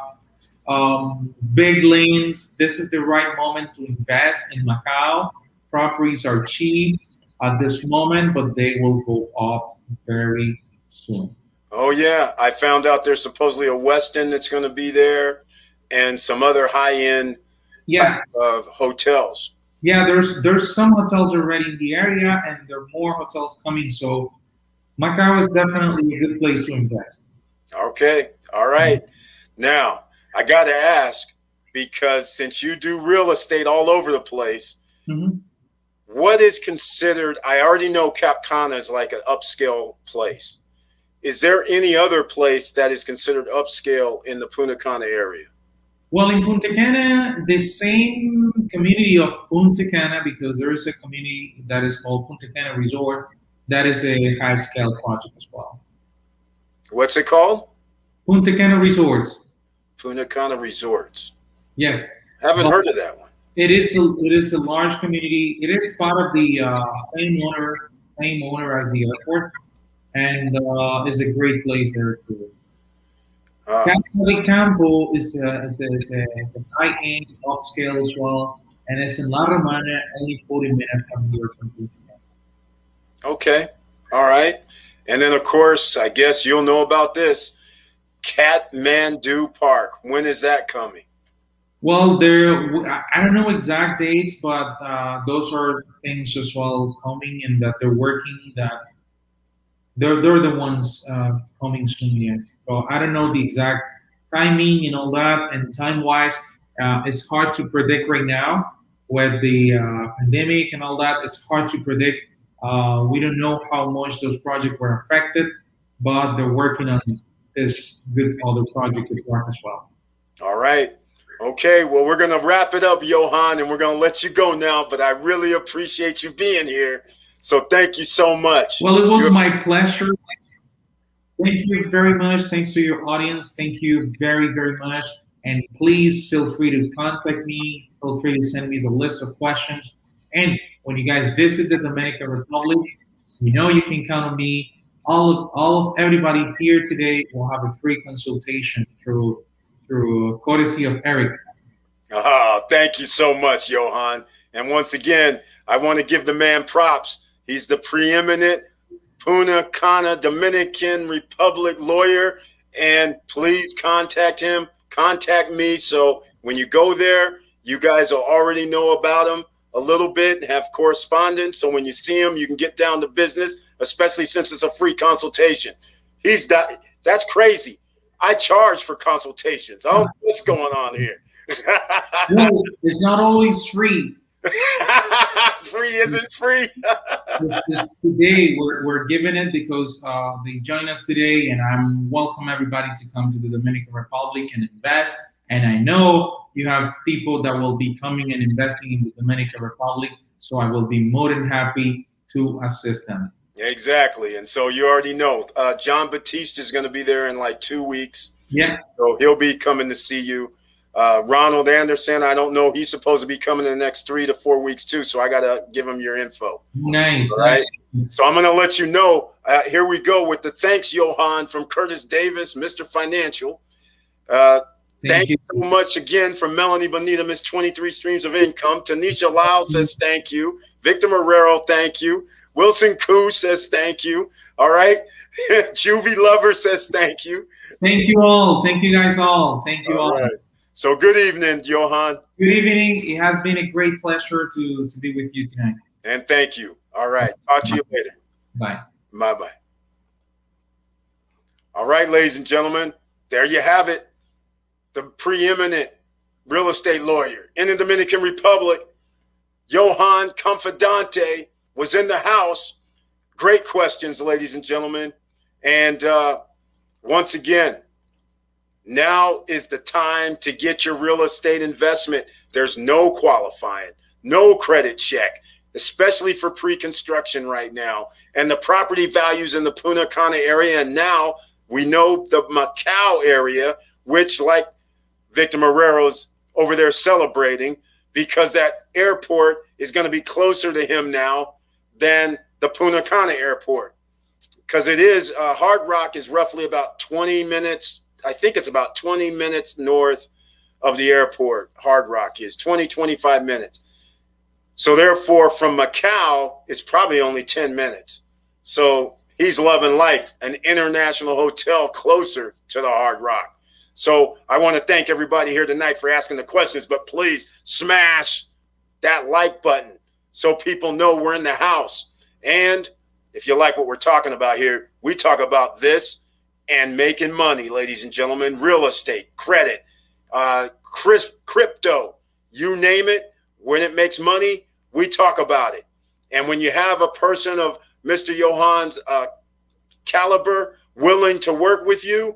S2: big lanes, this is the right moment to invest in Macau. Properties are cheap at this moment, but they will go up very soon.
S1: Oh, yeah. I found out there's supposedly a Westin that's going to be there and some other high-end hotels.
S2: Yeah, there's some hotels already in the area, and there are more hotels coming. So Macau is definitely a good place to invest.
S1: Okay. All right. Now, I got to ask, because since you do real estate all over the place, what is considered, I already know Cap Cana is like an upscale place. Is there any other place that is considered upscale in the Punta Cana area?
S2: Well, in Punta Cana, the same community of Punta Cana, because there is a community that is called Punta Cana Resort. That is a high scale project as well.
S1: What's it called?
S2: Punta Cana Resorts.
S1: Punta Cana Resorts.
S2: Yes.
S1: Haven't heard of that one.
S2: It is a large community. It is part of the same owner as the airport, and is a great place there too. Casa de Campo is a high-end upscale as well, and it's in La Romana, only 40 minutes from here from Punta Cana.
S1: Okay. All right. And then, of course, I guess you'll know about this. Kathmandu Park. When is that coming?
S2: Well, I don't know exact dates, but those are things as well coming, and that they're working. That they're the ones coming soon. Yes. So I don't know the exact timing and all that, and time wise, it's hard to predict right now with the pandemic and all that. It's hard to predict. We don't know how much those projects were affected, but they're working on this good other project to work as well.
S1: All right. Okay, well, we're going to wrap it up, Johan, and we're going to let you go now, but I really appreciate you being here. So thank you so much.
S2: Well, it was my pleasure. Thank you very much. Thanks to your audience. Thank you very, very much. And please feel free to contact me. Feel free to send me the list of questions. And when you guys visit the Dominican Republic, you know you can count on me. All of everybody here today will have a free consultation through courtesy of Eric.
S1: Oh, thank you so much, Johan. And once again, I want to give the man props. He's the preeminent Punta Cana Dominican Republic lawyer. And please contact him. Contact me. So when you go there, you guys will already know about him a little bit and have correspondence. So when you see him, you can get down to business, especially since it's a free consultation. That's crazy. I charge for consultations. I don't know what's going on here.
S2: No, it's not always free.
S1: Free isn't free.
S2: Today we're giving it because they join us today, and I'm welcome everybody to come to the Dominican Republic and invest. And I know you have people that will be coming and investing in the Dominican Republic, so I will be more than happy to assist them.
S1: Exactly. And so you already know, John Batiste is going to be there in like 2 weeks.
S2: Yeah.
S1: So he'll be coming to see you. Ronald Anderson, I don't know. He's supposed to be coming in the next 3 to 4 weeks too. So I got to give him your info.
S2: Nice.
S1: All right.
S2: Nice.
S1: So I'm going to let you know. Here we go with the thanks, Johan, from Curtis Davis, Mr. Financial. Thank you so much again from Melanie Bonita, Miss 23 Streams of Income. Tanisha Lyle says thank you. Victor Marrero, thank you. Wilson Koo says thank you. All right. Juvie Lover says thank you.
S2: Thank you all. Thank you guys all. Thank you all.
S1: Right. So good evening, Johan.
S2: Good evening. It has been a great pleasure to be with you tonight.
S1: And thank you. All right. Talk to you later.
S2: Bye.
S1: Bye-bye. All right, ladies and gentlemen, there you have it. The preeminent real estate lawyer in the Dominican Republic, Johan Confidante, was in the house. Great questions, ladies and gentlemen. And once again, now is the time to get your real estate investment. There's no qualifying, no credit check, especially for pre-construction right now. And the property values in the Punta Cana area, and now we know the Macau area, which, like Victor Marrero's over there celebrating, because that airport is going to be closer to him now than the Punta Cana airport. Because it is, Hard Rock is roughly about 20 minutes. I think it's about 20 minutes north of the airport. Hard Rock is 25 minutes. So therefore, from Macau, it's probably only 10 minutes. So he's loving life, an international hotel closer to the Hard Rock. So I want to thank everybody here tonight for asking the questions, but please smash that like button so people know we're in the house. And if you like what we're talking about here, we talk about this and making money, ladies and gentlemen, real estate, credit, crypto, you name it. When it makes money, we talk about it. And when you have a person of Mr. Johan's caliber willing to work with you,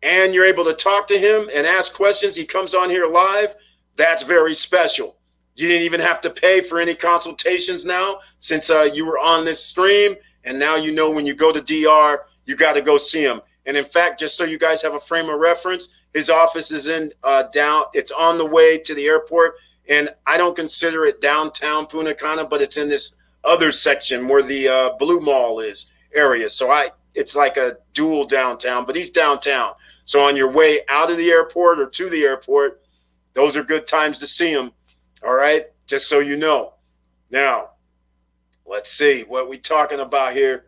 S1: and you're able to talk to him and ask questions, he comes on here live, that's very special. You didn't even have to pay for any consultations now since you were on this stream. And now you know when you go to DR, you got to go see him. And in fact, just so you guys have a frame of reference, his office is in it's on the way to the airport. And I don't consider it downtown Punta Cana, but it's in this other section where the Blue Mall is area. So it's like a dual downtown, but he's downtown. So on your way out of the airport or to the airport, those are good times to see him. All right, just so you know. Now, let's see what we talking about here.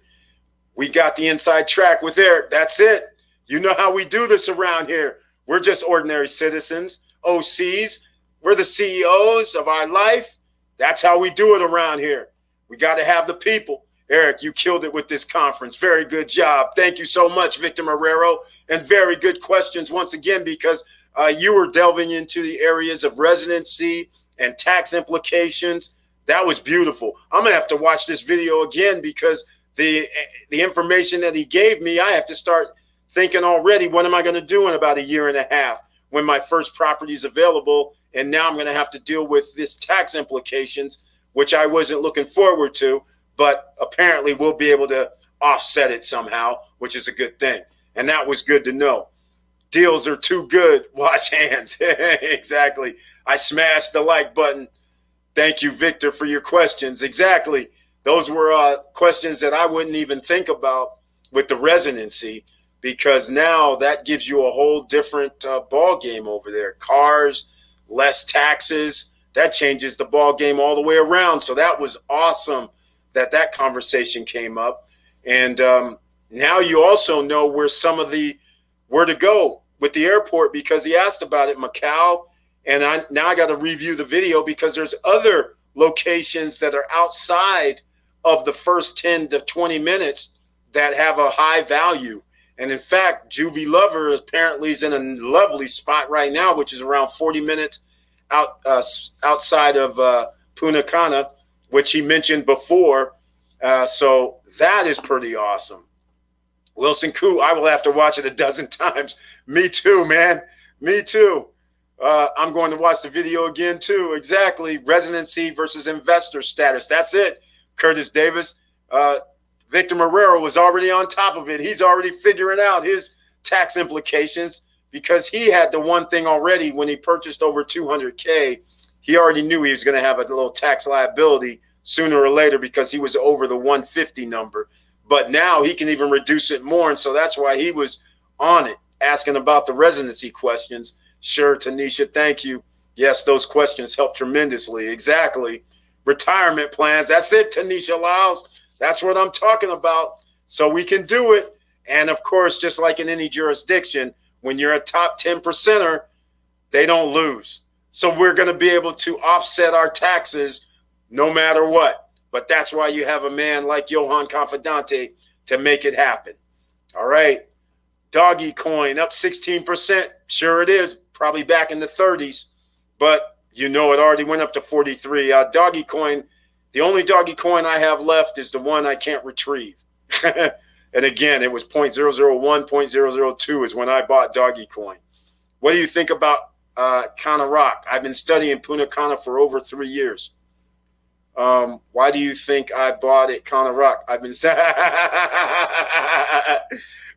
S1: We got the inside track with Eric. That's it. You know how we do this around here. We're just ordinary citizens, OCs. We're the CEOs of our life. That's how we do it around here. We got to have the people. Eric, you killed it with this conference. Very good job. Thank you so much, Victor Marrero. And very good questions once again, because you were delving into the areas of residency and tax implications. That was beautiful. I'm going to have to watch this video again because the information that he gave me, I have to start thinking already, what am I going to do in about a year and a half when my first property is available? And now I'm going to have to deal with this tax implications, which I wasn't looking forward to, but apparently we'll be able to offset it somehow, which is a good thing. And that was good to know. Deals are too good. Wash hands. Exactly. I smashed the like button. Thank you, Victor, for your questions. Exactly. Those were questions that I wouldn't even think about with the residency, because now that gives you a whole different ball game over there. Cars, less taxes. That changes the ball game all the way around. So that was awesome that conversation came up. And now you also know where to go with the airport, because he asked about it, Macau. And now I got to review the video because there's other locations that are outside of the first 10 to 20 minutes that have a high value. And in fact, Juvie Lover apparently is in a lovely spot right now, which is around 40 minutes outside of Punta Cana, which he mentioned before. So that is pretty awesome. Wilson Koo, I will have to watch it a dozen times. Me too, man. Me too. I'm going to watch the video again too. Exactly. Residency versus investor status. That's it. Curtis Davis. Victor Marrero was already on top of it. He's already figuring out his tax implications because he had the one thing already when he purchased over 200K. He already knew he was going to have a little tax liability sooner or later because he was over the 150 number. But now he can even reduce it more. And so that's why he was on it, asking about the residency questions. Sure, Tanisha, thank you. Yes, those questions help tremendously. Exactly. Retirement plans. That's it, Tanisha Lyles. That's what I'm talking about. So we can do it. And of course, just like in any jurisdiction, when you're a top 10%er, they don't lose. So we're going to be able to offset our taxes no matter what. But that's why you have a man like Johan Confidante to make it happen. All right. Doggy coin up 16%. Sure it is. Probably back in the 30s. But you know it already went up to 43. Doggy coin, the only doggy coin I have left is the one I can't retrieve. And again, it was 0.001, 0.002 is when I bought doggy coin. What do you think about Cana Rock? I've been studying Punta Cana for over 3 years. Why do you think I bought it, Cana Rock? I've been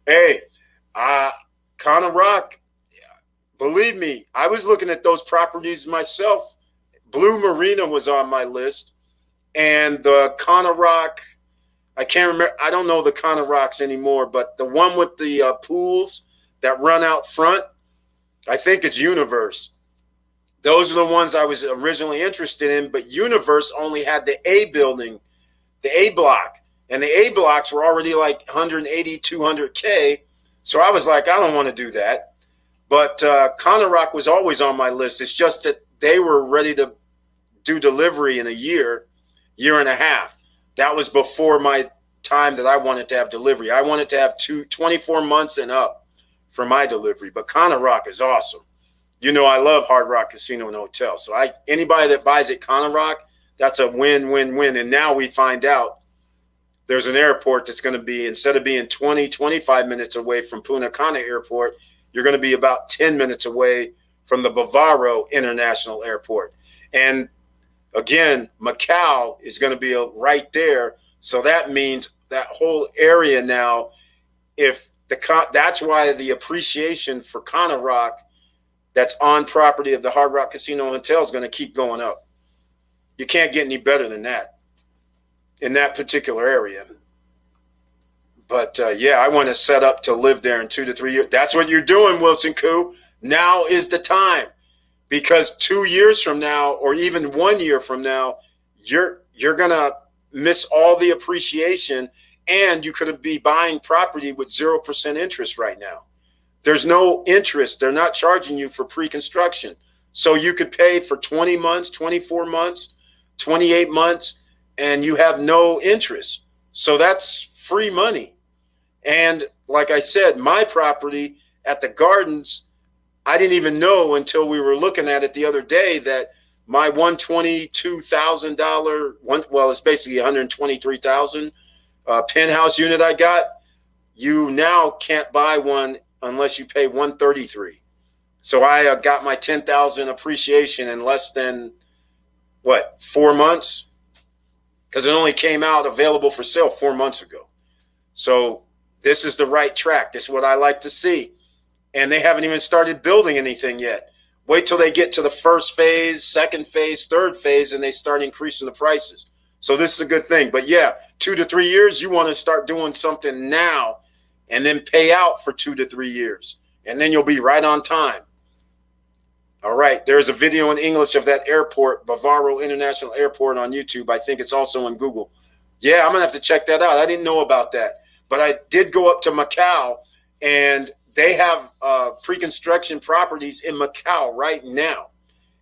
S1: hey, Cana Rock, believe me, I was looking at those properties myself. Blue Marina was on my list, and the Cana Rock, I can't remember. I don't know the Cana Rocks anymore, but the one with the pools that run out front, I think it's Universe. Those are the ones I was originally interested in, but Universe only had the A building, the A block, and the A blocks were already like 180, 200K. So I was like, I don't want to do that. But Cana Rock was always on my list. It's just that they were ready to do delivery in a year and a half. That was before my time that I wanted to have delivery. I wanted to have 24 months and up for my delivery. But Cana Rock is awesome. You know, I love Hard Rock Casino and Hotel. So anybody that buys at Cana Rock, that's a win-win-win. And now we find out there's an airport that's going to be, instead of being 20, 25 minutes away from Punta Cana Airport, you're going to be about 10 minutes away from the Bavaro International Airport. And Again, Macau is going to be right there. So that means that whole area now, that's why the appreciation for Cana Rock that's on property of the Hard Rock Casino and Hotel is going to keep going up. You can't get any better than that in that particular area. But yeah, I want to set up to live there in 2 to 3 years. That's what you're doing, Wilson Koo. Now is the time, because 2 years from now, or even 1 year from now, you're gonna miss all the appreciation, and you could be buying property with 0% interest right now. There's no interest. They're not charging you for pre-construction, so you could pay for 20 months, 24 months, 28 months, and you have no interest. So that's free money. And like I said, my property at the Gardens, I didn't even know until we were looking at it the other day that my $122,000, well, it's basically $123,000 penthouse unit I got. You now can't buy one unless you pay $133,000. So I got my $10,000 appreciation in less than 4 months, because it only came out available for sale 4 months ago. So this is the right track. This is what I like to see. And they haven't even started building anything yet. Wait till they get to the first phase, second phase, third phase, and they start increasing the prices. So this is a good thing. But yeah, 2 to 3 years, you want to start doing something now and then pay out for 2 to 3 years. And then you'll be right on time. All right. There's a video in English of that airport, Bavaro International Airport, on YouTube. I think it's also on Google. Yeah, I'm going to have to check that out. I didn't know about that. But I did go up to Macau, and they have pre-construction properties in Macau right now.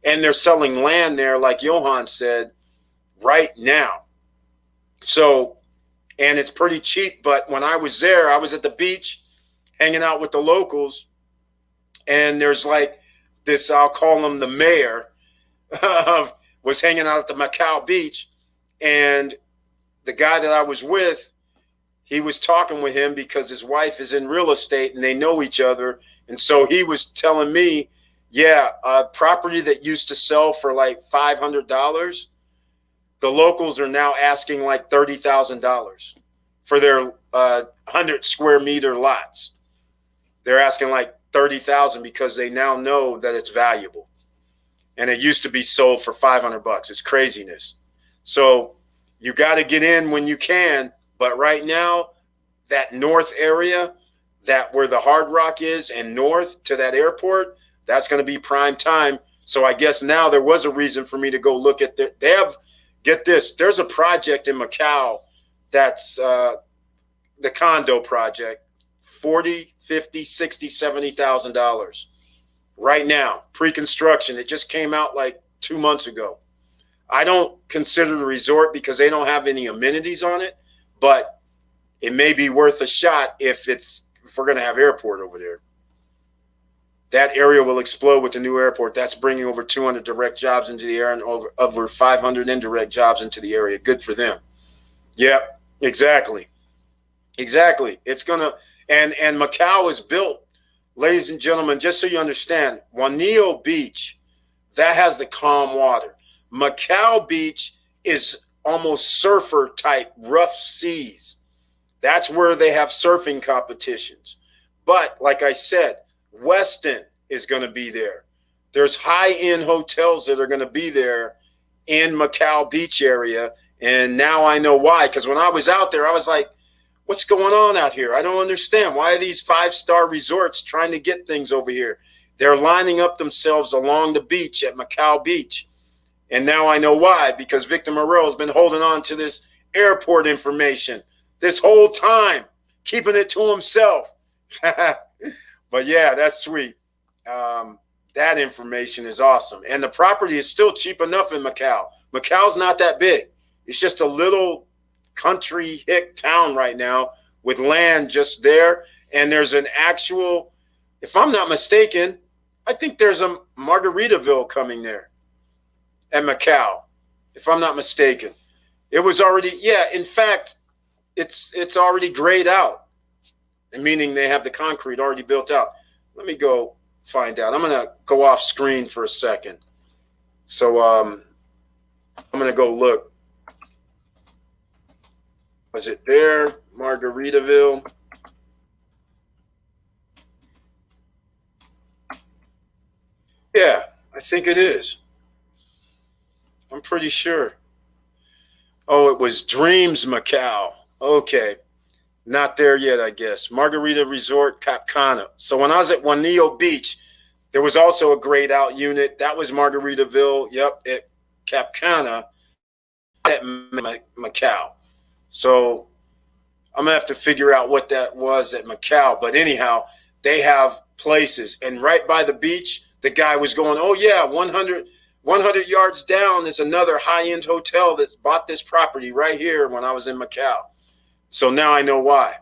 S1: And they're selling land there, like Johan said, right now. So, and it's pretty cheap. But when I was there, I was at the beach hanging out with the locals. And there's like this, I'll call him the mayor, was hanging out at the Macau beach. And the guy that I was with, he was talking with him because his wife is in real estate and they know each other. And so he was telling me, yeah, a property that used to sell for like $500, the locals are now asking like $30,000 for their 100 square meter lots. They're asking like $30,000 because they now know that it's valuable. And it used to be sold for $500. It's craziness. So you got to get in when you can. But right now, that north area, that where the Hard Rock is, and north to that airport, that's going to be prime time. So I guess now there was a reason for me to go look at they have, get this, there's a project in Macau that's the condo project, $40,000, $50,000, $60,000, $70,000 right now, pre-construction. It just came out like 2 months ago. I don't consider the resort because they don't have any amenities on it. But it may be worth a shot if we're going to have airport over there. That area will explode with the new airport. That's bringing over 200 direct jobs into the area and over 500 indirect jobs into the area. Good for them. Yep, exactly. Exactly. It's going to, and Macau is built, ladies and gentlemen, just so you understand, Juanillo Beach, that has the calm water. Macau Beach is almost surfer type rough seas. That's where they have surfing competitions. But like I said, Westin is going to be there. There's high-end hotels that are going to be there in Macau Beach area. And now I know why. Because when I was out there, I was like, what's going on out here? I don't understand. Why are these 5-star resorts trying to get things over here? They're lining up themselves along the beach at Macau Beach. And now I know why, because Victor Morel has been holding on to this airport information this whole time, keeping it to himself. But yeah, that's sweet. That information is awesome. And the property is still cheap enough in Macau. Macau's not that big. It's just a little country hick town right now with land just there. And there's an actual, if I'm not mistaken, I think there's a Margaritaville coming there at Macau, if I'm not mistaken. It was already, yeah, in fact, it's already grayed out, meaning they have the concrete already built out. Let me go find out. I'm going to go off screen for a second. So I'm going to go look. Was it there? Margaritaville. Yeah, I think it is. I'm pretty sure. Oh, it was Dreams Macau. Okay. Not there yet, I guess. Margarita Resort, Cap Cana. So when I was at Juanillo Beach, there was also a grayed out unit. That was Margaritaville. Yep, at Cap Cana at Macau. So I'm going to have to figure out what that was at Macau. But anyhow, they have places. And right by the beach, the guy was going, oh, yeah, 100 yards down is another high-end hotel that bought this property right here when I was in Macau. So now I know why.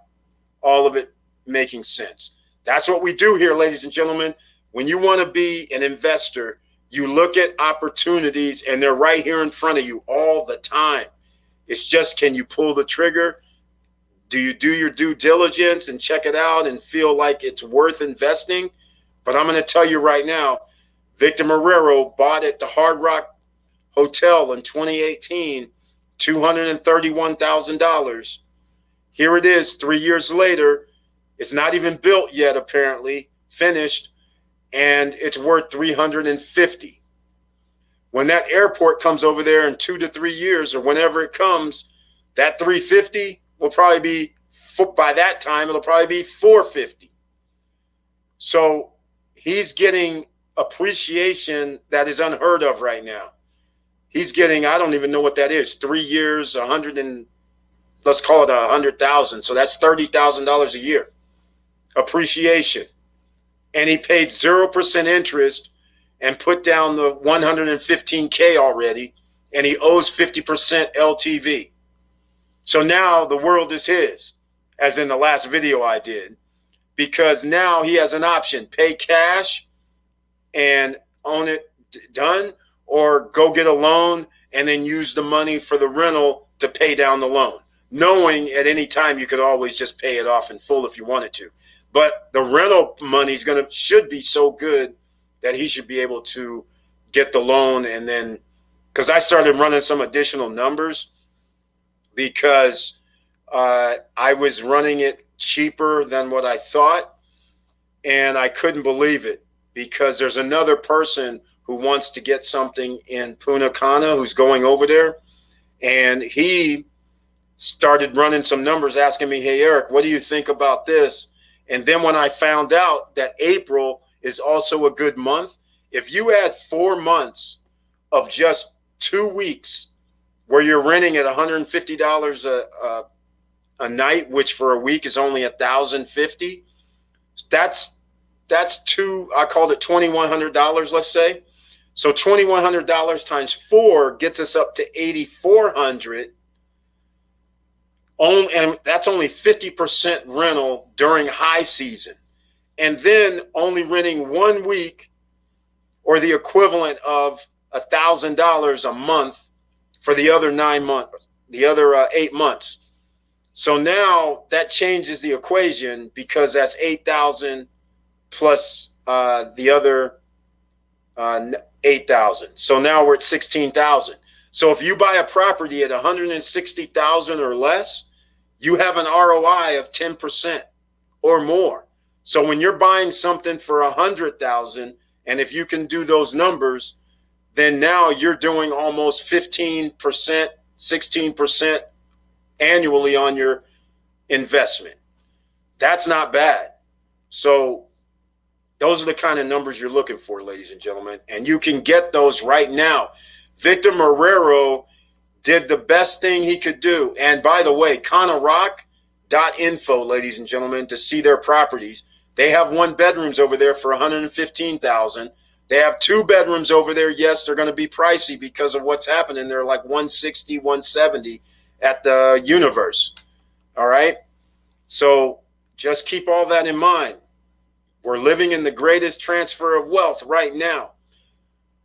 S1: All of it making sense. That's what we do here, ladies and gentlemen. When you want to be an investor, you look at opportunities, and they're right here in front of you all the time. It's just, can you pull the trigger? Do you do your due diligence and check it out and feel like it's worth investing? But I'm going to tell you right now, Victor Marrero bought at the Hard Rock Hotel in 2018, $231,000. Here it is 3 years later. It's not even built yet, apparently, finished, and it's worth $350. When that airport comes over there in 2 to 3 years, or whenever it comes, that $350 will probably be, by that time, it'll probably be $450. So he's getting appreciation that is unheard of right now. He's getting, I don't even know what that is, 3 years, let's call it 100,000. So that's $30,000 a year appreciation. And he paid 0% interest and put down the $115K already, and he owes 50% LTV. So now the world is his, as in the last video I did, because now he has an option: pay cash and own it done, or go get a loan and then use the money for the rental to pay down the loan, knowing at any time you could always just pay it off in full if you wanted to. But the rental money should be so good that he should be able to get the loan. And then, because I started running some additional numbers, because I was running it cheaper than what I thought, and I couldn't believe it, because there's another person who wants to get something in Punta Cana who's going over there, and he started running some numbers asking me, hey, Eric, what do you think about this? And then when I found out that April is also a good month, if you add 4 months of just 2 weeks where you're renting at $150 a night, which for a week is only $1,050, that's two, I called it $2,100, let's say. So $2,100 times 4 gets us up to $8,400. And that's only 50% rental during high season. And then only renting 1 week, or the equivalent of $1,000 a month for the other 9 months, the other 8 months. So now that changes the equation, because that's 8,000 plus the other 8,000. So now we're at 16,000. So if you buy a property at 160,000 or less, you have an ROI of 10% or more. So when you're buying something for 100,000, and if you can do those numbers, then now you're doing almost 15%, 16% annually on your investment. That's not bad. So those are the kind of numbers you're looking for, ladies and gentlemen, and you can get those right now. Victor Marrero did the best thing he could do. And by the way, CanaRock.info, ladies and gentlemen, to see their properties. They have 1 bedrooms over there for $115,000. They have 2 bedrooms over there. Yes, they're going to be pricey because of what's happening. They're like $160, $170 at the Universe. All right. So just keep all that in mind. We're living in the greatest transfer of wealth right now.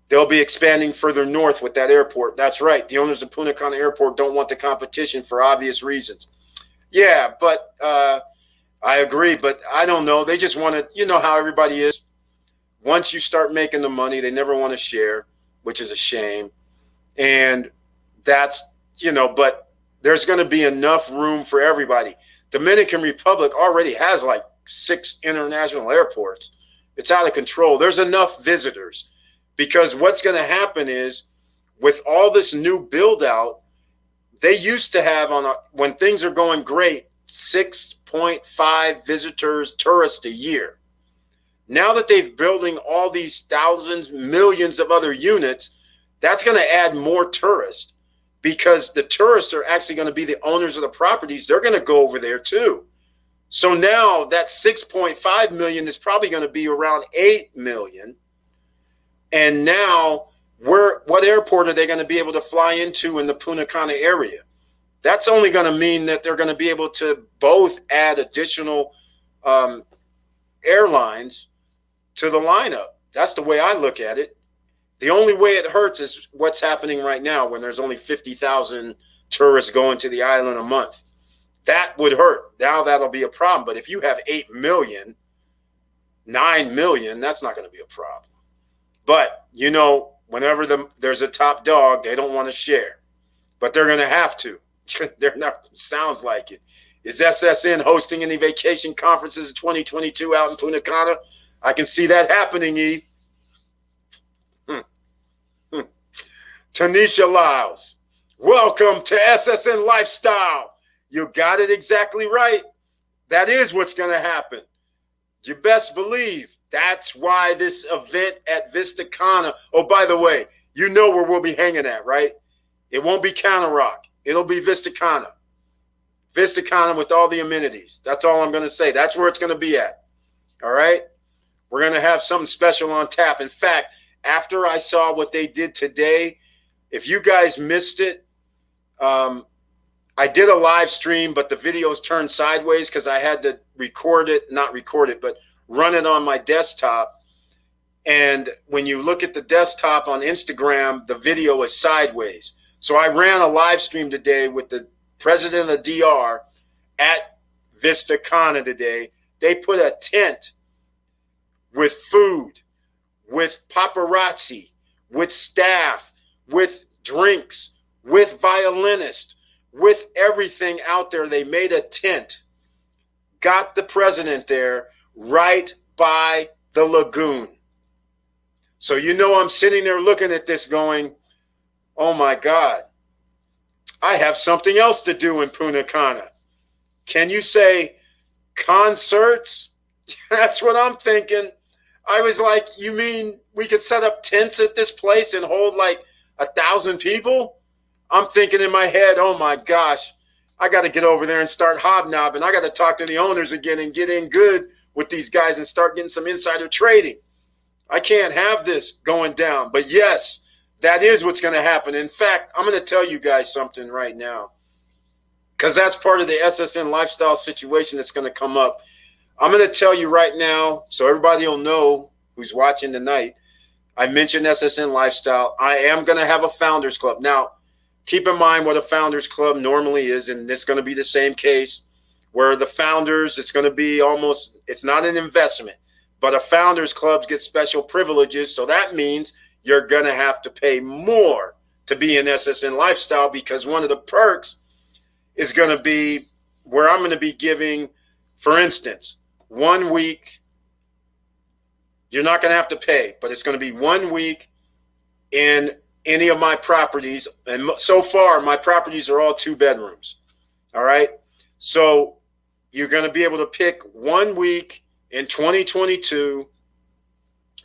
S1: They'll be expanding further north with that airport. That's right. The owners of Punta Cana Airport don't want the competition for obvious reasons. Yeah, but I agree. But I don't know. They just want to, you know how everybody is. Once you start making the money, they never want to share, which is a shame. And That's, but there's going to be enough room for everybody. Dominican Republic already has like 6 international airports. It's out of control. There's enough visitors, because what's going to happen is with all this new build out, they used to have when things are going great, 6.5 visitors, tourists a year. Now that they've building all these thousands, millions of other units, that's going to add more tourists, because the tourists are actually going to be the owners of the properties. They're going to go over there too. So now that 6.5 million is probably going to be around 8 million. And now what airport are they going to be able to fly into in the Punta Cana area? That's only going to mean that they're going to be able to both add additional airlines to the lineup. That's the way I look at it. The only way it hurts is what's happening right now, when there's only 50,000 tourists going to the island a month. That would hurt. Now that'll be a problem. But if you have 8 million, 9 million, that's not going to be a problem. But, whenever there's a top dog, they don't want to share. But they're going to have to. They're not. Sounds like it. Is SSN hosting any vacation conferences in 2022 out in Punta Cana? I can see that happening, Eve. Tanisha Lyles, welcome to SSN Lifestyle. You got it exactly right. That is what's going to happen. You best believe. That's why this event at Vista Cana. Oh, by the way, you know where we'll be hanging at, right? It won't be Cana Rock. It'll be Vista Cana. Vista Cana with all the amenities. That's all I'm going to say. That's where it's going to be at. All right? We're going to have something special on tap. In fact, after I saw what they did today, if you guys missed it, I did a live stream, but the videos turned sideways because I had to not record it, but run it on my desktop. And when you look at the desktop on Instagram, the video is sideways. So I ran a live stream today with the president of DR at Vista Cana today. They put a tent with food, with paparazzi, with staff, with drinks, with violinists, with everything out there. They made a tent, got the president there right by the lagoon. So I'm sitting there looking at this going, oh my God, I have something else to do in Punta Cana. Can you say concerts? That's what I'm thinking. I was like, you mean we could set up tents at this place and hold like 1,000 people? I'm thinking in my head, oh my gosh, I got to get over there and start hobnobbing. I got to talk to the owners again and get in good with these guys and start getting some insider trading. I can't have this going down. But yes, that is what's going to happen. In fact, I'm going to tell you guys something right now, because that's part of the SSN lifestyle situation that's going to come up. I'm going to tell you right now, so everybody will know who's watching tonight. I mentioned SSN lifestyle. I am going to have a founders club. Now, keep in mind what a founders club normally is, and it's going to be the same case where the founders, it's going to be almost, it's not an investment, but a founders club gets special privileges. So that means you're going to have to pay more to be in SSN lifestyle, because one of the perks is going to be where I'm going to be giving, for instance, 1 week. You're not going to have to pay, but it's going to be 1 week in any of my properties. And so far, my properties are all 2 bedrooms. All right. So you're going to be able to pick 1 week in 2022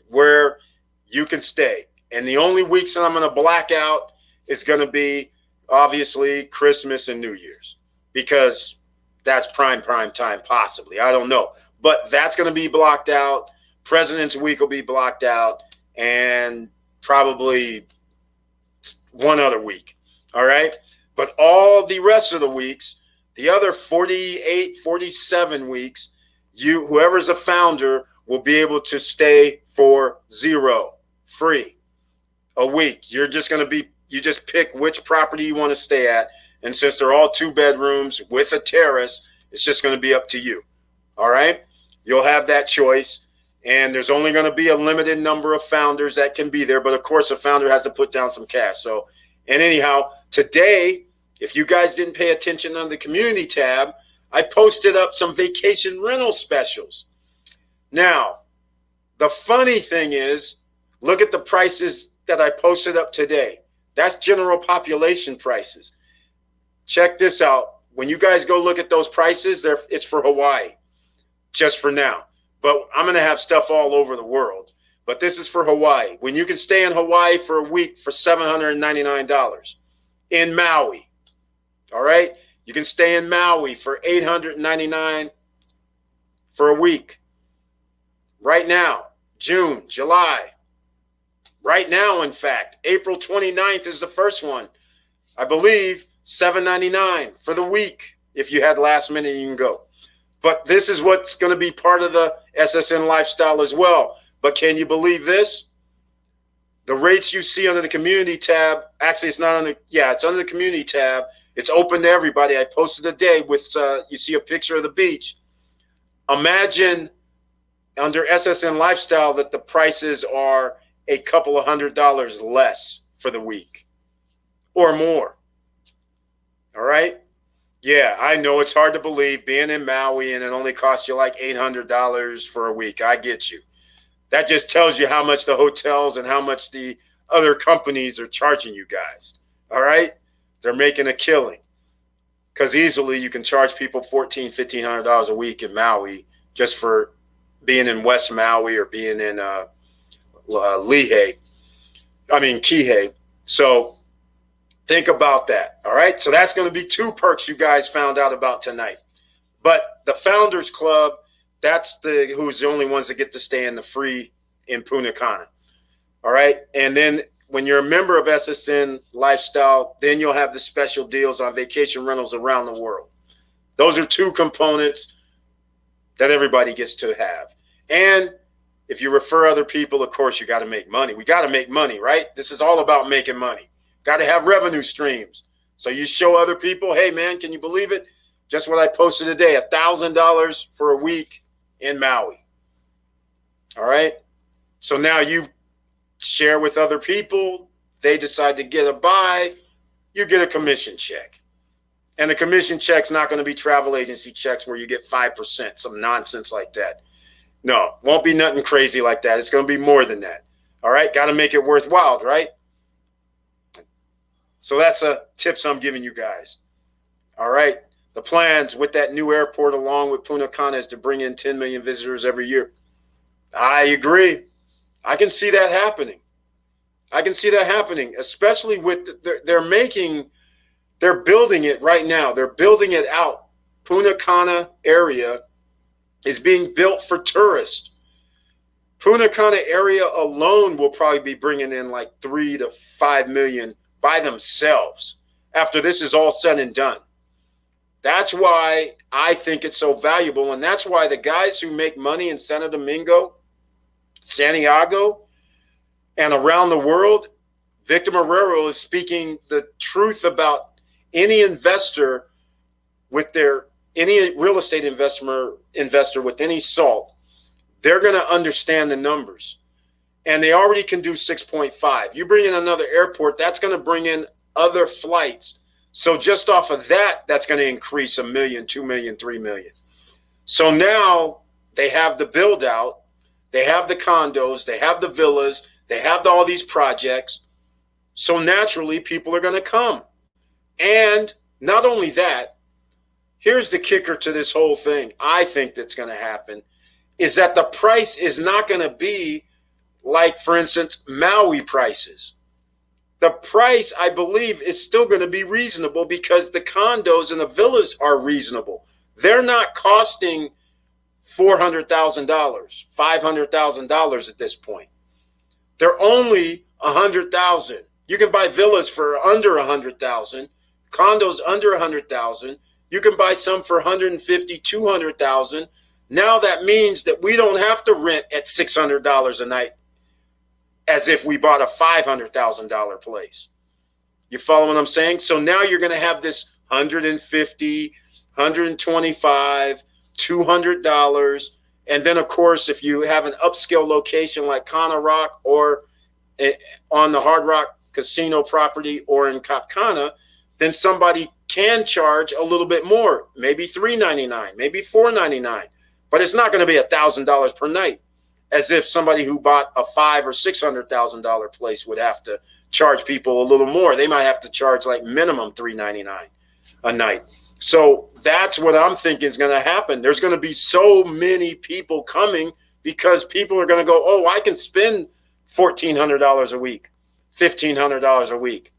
S1: where you can stay. And the only weeks that I'm going to black out is going to be obviously Christmas and New Year's, because that's prime time, possibly. I don't know. But that's going to be blocked out. President's Week will be blocked out, and probably one other week. All right. But all the rest of the weeks, the other 48, 47 weeks, whoever's a founder will be able to stay for $0, free, a week. You're just going to be, you just pick which property you want to stay at. And since they're all 2 bedrooms with a terrace, it's just going to be up to you. All right. You'll have that choice. And there's only going to be a limited number of founders that can be there. But of course, a founder has to put down some cash. So And anyhow, today, if you guys didn't pay attention on the community tab, I posted up some vacation rental specials. Now, the funny thing is, look at the prices that I posted up today. That's general population prices. Check this out. When you guys go look at those prices, it's for Hawaii, just for now. But I'm going to have stuff all over the world. But this is for Hawaii. When you can stay in Hawaii for a week for $799 in Maui. All right? You can stay in Maui for $899 for a week. Right now, June, July. Right now, in fact, April 29th is the first one. I believe $799 for the week. If you had last minute, you can go. But this is what's going to be part of the SSN lifestyle as well. But can you believe this? The rates you see under the community tab, actually it's not under, it's under the community tab. It's open to everybody. I posted a day with, you see a picture of the beach. Imagine under SSN lifestyle that the prices are a couple of $100 less for the week or more. All right. Yeah, I know it's hard to believe being in Maui and it only costs you like $800 for a week. I get you. That just tells you how much the hotels and how much the other companies are charging you guys. All right. They're making a killing because easily you can charge people $1,400, $1,500 a week in Maui just for being in West Maui or being in Kihei. So think about that. All right. So that's going to be 2 perks you guys found out about tonight. But the Founders Club, that's who's the only ones that get to stay in the free in Punta Cana. All right. And then when you're a member of SSN Lifestyle, then you'll have the special deals on vacation rentals around the world. Those are 2 components that everybody gets to have. And if you refer other people, of course, you got to make money. We got to make money, right? This is all about making money. Got to have revenue streams. So you show other people, hey, man, can you believe it? Just what I posted today, $1,000 for a week in Maui. All right. So now you share with other people. They decide to get a buy. You get a commission check. And the commission check's not going to be travel agency checks where you get 5%, some nonsense like that. No, won't be nothing crazy like that. It's going to be more than that. All right. Got to make it worthwhile, right? So that's a tips I'm giving you guys. All right. The plans with that new airport along with Punta Cana is to bring in 10 million visitors every year. I agree. I can see that happening. Especially with they're building it right now. They're building it out. Punta Cana area is being built for tourists. Punta Cana area alone will probably be bringing in like 3 to 5 million by themselves after this is all said and done. That's why I think it's so valuable. And that's why the guys who make money in Santo Domingo, Santiago, and around the world, Victor Marrero is speaking the truth about any investor with any real estate investor with any salt. They're going to understand the numbers. And they already can do 6.5. You bring in another airport, that's going to bring in other flights. So just off of that, that's going to increase $1 million, $2 million, $3 million. So now they have the build out, they have the condos, they have the villas, they have all these projects. So naturally, people are going to come. And not only that, here's the kicker to this whole thing. I think that's going to happen is that the price is not going to be like, for instance, Maui prices. The price, I believe, is still going to be reasonable because the condos and the villas are reasonable. They're not costing $400,000, $500,000 at this point. They're only $100,000. You can buy villas for under $100,000, condos under $100,000. You can buy some for $150,000, $200,000. Now that means that we don't have to rent at $600 a night as if we bought a $500,000 place. You follow what I'm saying? So now you're going to have this $150, $125, $200. And then, of course, if you have an upscale location like Cana Rock or on the Hard Rock casino property or in Cap Cana, then somebody can charge a little bit more, maybe $399, maybe $499, but it's not going to be $1,000 per night, as if somebody who bought a $500,000 or $600,000 place would have to charge people a little more. They might have to charge like minimum $399 a night. So that's what I'm thinking is going to happen. There's going to be so many people coming because people are going to go, oh, I can spend $1,400 a week, $1,500 a week.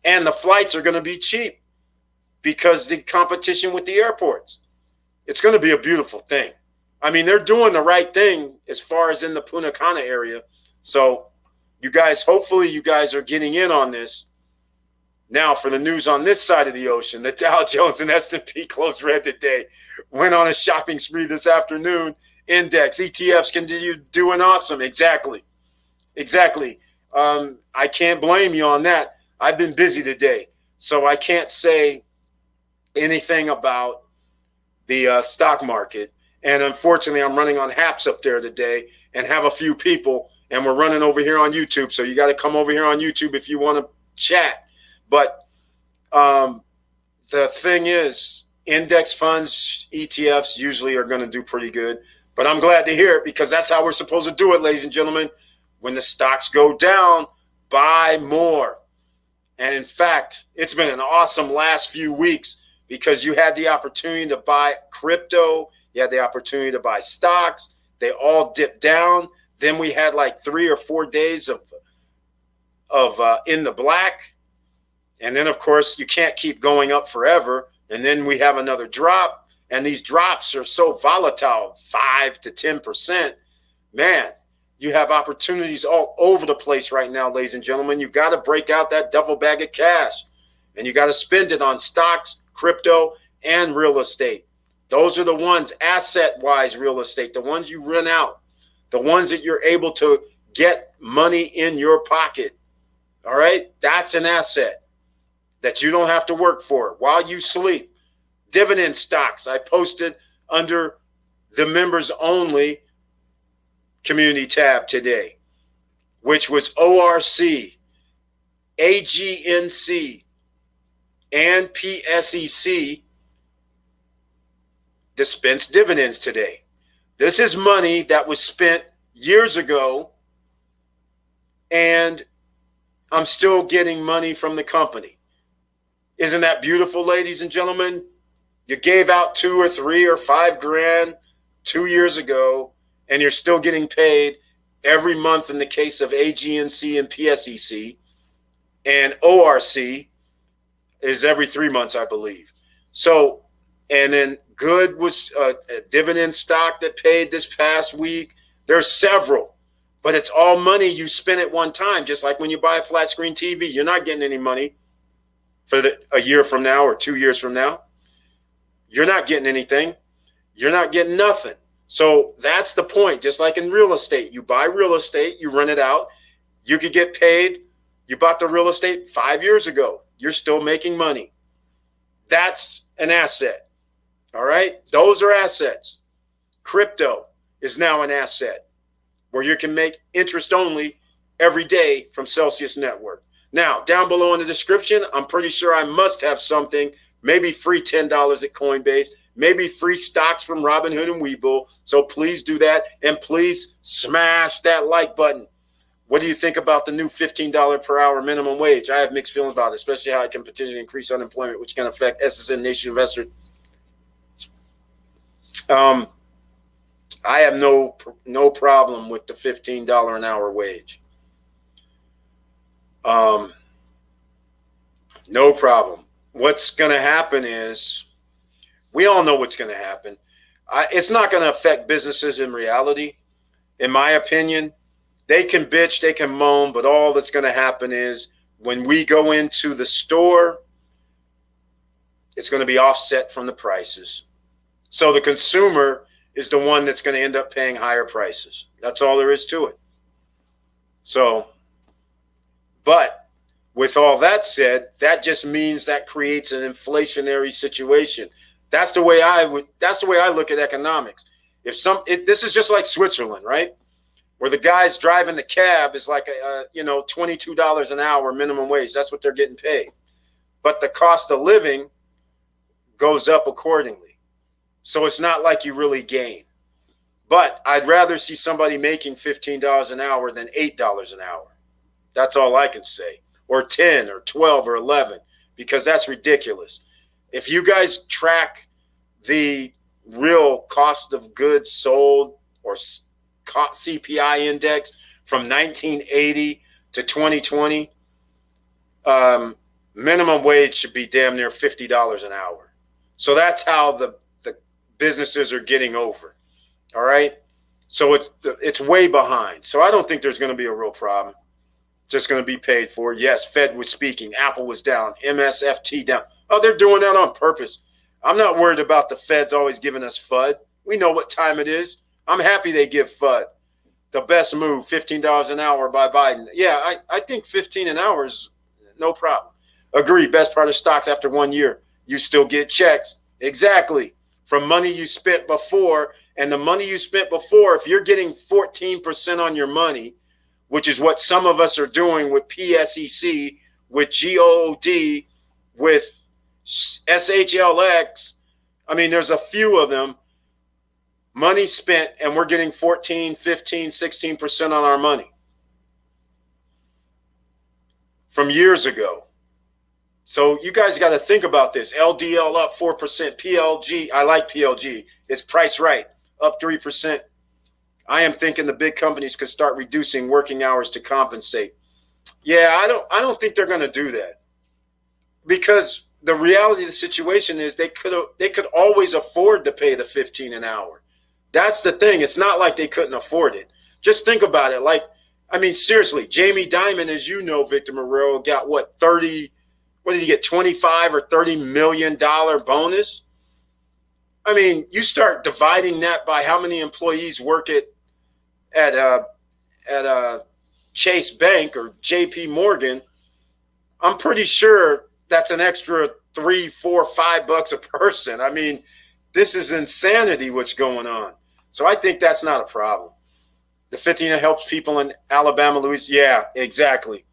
S1: And the flights are going to be cheap because the competition with the airports. It's going to be a beautiful thing. I mean, they're doing the right thing as far as in the Punta Cana area. So you guys, hopefully you guys are getting in on this. Now for the news on this side of the ocean, the Dow Jones and S&P closed red today. Went on a shopping spree this afternoon. Index, ETFs continue doing awesome. Exactly. I can't blame you on that. I've been busy today, so I can't say anything about the stock market. And unfortunately, I'm running on Haps up there today and have a few people, and we're running over here on YouTube. So you got to come over here on YouTube if you want to chat. But the thing is, index funds, ETFs usually are going to do pretty good. But I'm glad to hear it because that's how we're supposed to do it, ladies and gentlemen. When the stocks go down, buy more. And in fact, it's been an awesome last few weeks because you had the opportunity to buy crypto. You had the opportunity to buy stocks. They all dipped down. Then we had like 3 or 4 days of in the black. And then, of course, you can't keep going up forever. And then we have another drop. And these drops are so volatile, 5 to 10%. Man, you have opportunities all over the place right now, ladies and gentlemen. You got to break out that duffel bag of cash. And you got to spend it on stocks, crypto, and real estate. Those are the ones, asset-wise real estate, the ones you rent out, the ones that you're able to get money in your pocket. All right? That's an asset that you don't have to work for while you sleep. Dividend stocks, I posted under the members only community tab today, which was ORC, AGNC, and PSEC dispense dividends today. This is money that was spent years ago, and I'm still getting money from the company. Isn't that beautiful, ladies and gentlemen? You gave out 2 or 3 or 5 grand 2 years ago, and you're still getting paid every month in the case of AGNC and PSEC, and ORC is every 3 months, I believe. So, and then Good was a dividend stock that paid this past week. There's several, but it's all money you spend at one time. Just like when you buy a flat screen TV, you're not getting any money for a year from now or 2 years from now. You're not getting anything. You're not getting nothing. So that's the point. Just like in real estate, you buy real estate, you rent it out. You could get paid. You bought the real estate 5 years ago. You're still making money. That's an asset. All right. Those are assets. Crypto is now an asset where you can make interest only every day from Celsius Network. Now, down below in the description, I'm pretty sure I must have something, maybe free $10 at Coinbase, maybe free stocks from Robinhood and Webull. So please do that. And please smash that like button. What do you think about the new $15 per hour minimum wage? I have mixed feelings about it, especially how it can potentially increase unemployment, which can affect SSN Nation investors. I have no problem with the $15 an hour wage. No problem. What's going to happen is, we all know what's going to happen. It's not going to affect businesses in reality. In my opinion, they can bitch, they can moan, but all that's going to happen is when we go into the store, it's going to be offset from the prices. So the consumer is the one that's going to end up paying higher prices. That's all there is to it. So, but with all that said, that just means that creates an inflationary situation. That's the way I look at economics. This is just like Switzerland, right? where the guys driving the cab is like $22 an hour minimum wage. That's what they're getting paid. But the cost of living goes up accordingly. So it's not like you really gain. But I'd rather see somebody making $15 an hour than $8 an hour. That's all I can say. Or 10 or 12 or 11, because that's ridiculous. If you guys track the real cost of goods sold or CPI index from 1980 to 2020, minimum wage should be damn near $50 an hour. So that's how the businesses are getting over. All right. So it's way behind. So I don't think there's going to be a real problem. Just going to be paid for. Yes, Fed was speaking. Apple was down. MSFT down. Oh, they're doing that on purpose. I'm not worried about the Feds always giving us FUD. We know what time it is. I'm happy they give FUD. The best move, $15 an hour by Biden. Yeah, I think 15 an hour is no problem. Agree, best part of stocks after 1 year. You still get checks. Exactly. From money you spent before. And the money you spent before, if you're getting 14% on your money, which is what some of us are doing with PSEC, with GOOD, with SHLX. I mean, there's a few of them. Money spent, and we're getting 14, 15, 16% on our money from years ago. So you guys got to think about this. LDL up 4%. PLG, I like PLG. It's priced right, up 3%. I am thinking the big companies could start reducing working hours to compensate. Yeah, I don't think they're going to do that, because the reality of the situation is they could always afford to pay the 15 an hour. That's the thing. It's not like they couldn't afford it. Just think about it. Like, I mean, seriously, Jamie Dimon, as you know, Victor Marrero, got what did he get, 25 or $30 million bonus? I mean, you start dividing that by how many employees work at Chase Bank or JP Morgan, I'm pretty sure that's an extra $3, $4, $5 a person. I mean, this is insanity what's going on. So I think that's not a problem. The 15 helps people in Alabama, Louisiana. Yeah, exactly.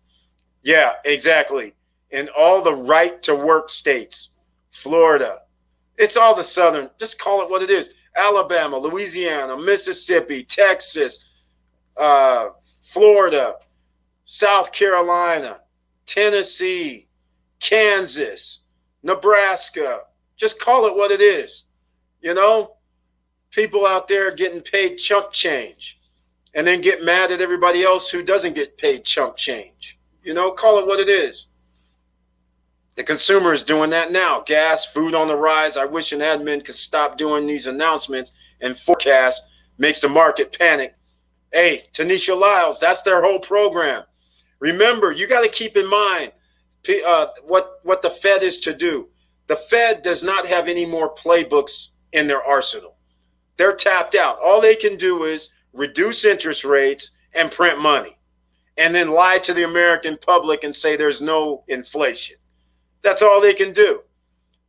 S1: Yeah, exactly. In all the right to work states, Florida, it's all the southern, just call it what it is. Alabama, Louisiana, Mississippi, Texas, Florida, South Carolina, Tennessee, Kansas, Nebraska. Just call it what it is. You know, people out there getting paid chump change and then get mad at everybody else who doesn't get paid chump change. You know, call it what it is. The consumer is doing that now. Gas, food on the rise. I wish an admin could stop doing these announcements and forecast. Makes the market panic. Hey, Tanisha Lyles, that's their whole program. Remember, you got to keep in mind what the Fed is to do. The Fed does not have any more playbooks in their arsenal. They're tapped out. All they can do is reduce interest rates and print money, and then lie to the American public and say there's no inflation. That's all they can do.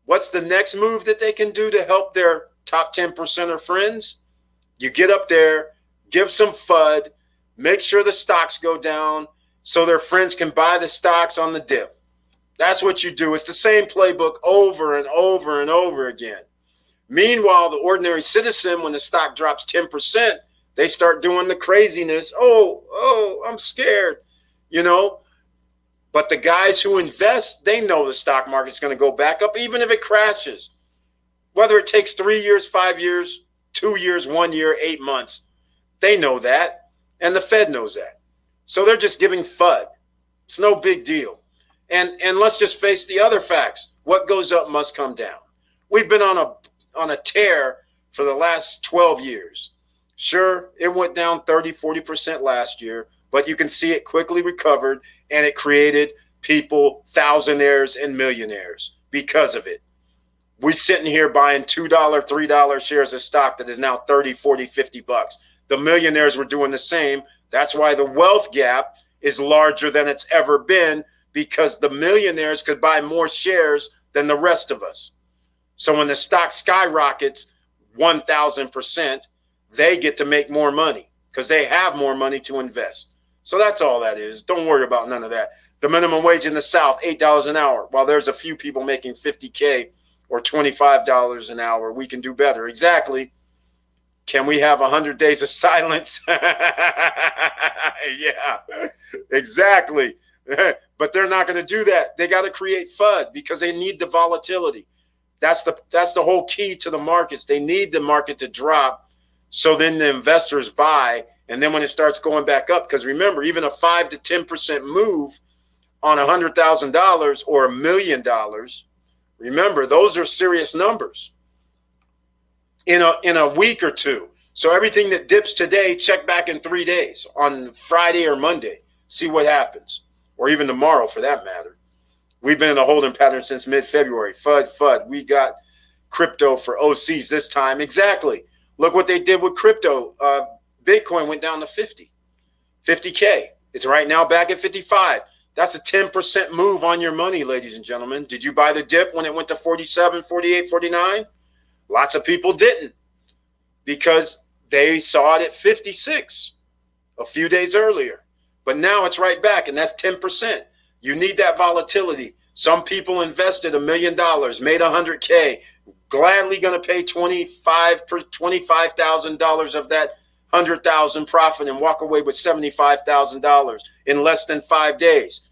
S1: What's the next move that they can do to help their top 10% friends? You get up there, give some FUD, make sure the stocks go down so their friends can buy the stocks on the dip. That's what you do. It's the same playbook over and over and over again. Meanwhile, the ordinary citizen, when the stock drops 10%, they start doing the craziness. Oh, I'm scared, you know. But the guys who invest, they know the stock market's going to go back up, even if it crashes. Whether it takes 3 years, 5 years, 2 years, 1 year, 8 months, they know that, and the Fed knows that. So they're just giving FUD. It's no big deal. And let's just face the other facts. What goes up must come down. We've been on a tear for the last 12 years. Sure, it went down 30, 40% last year, but you can see it quickly recovered, and it created people, thousandaires and millionaires because of it. We're sitting here buying $2, $3 shares of stock that is now 30, 40, $50. The millionaires were doing the same. That's why the wealth gap is larger than it's ever been, because the millionaires could buy more shares than the rest of us. So when the stock skyrockets 1,000%, they get to make more money because they have more money to invest. So that's all that is. Don't worry about none of that. The minimum wage in the South, $8 an hour. While there's a few people making $50K or $25 an hour, we can do better. Exactly. Can we have 100 days of silence? Yeah, exactly. But they're not going to do that. They got to create FUD because they need the volatility. That's the whole key to the markets. They need the market to drop so then the investors buy. And then when it starts going back up, because remember, even a 5 to 10% move on $100,000 or $1 million, remember, those are serious numbers in a week or two. So everything that dips today, check back in 3 days on Friday or Monday. See what happens, or even tomorrow for that matter. We've been in a holding pattern since mid-February. FUD. We got crypto for OCs this time. Exactly. Look what they did with crypto. Bitcoin went down to 50K. It's right now back at 55. That's a 10% move on your money, ladies and gentlemen. Did you buy the dip when it went to 47, 48, 49? Lots of people didn't because they saw it at 56 a few days earlier. But now it's right back, and that's 10%. You need that volatility. Some people invested $1 million, made $100K, gladly going to pay $25,000 of that $100,000 profit and walk away with $75,000 in less than 5 days.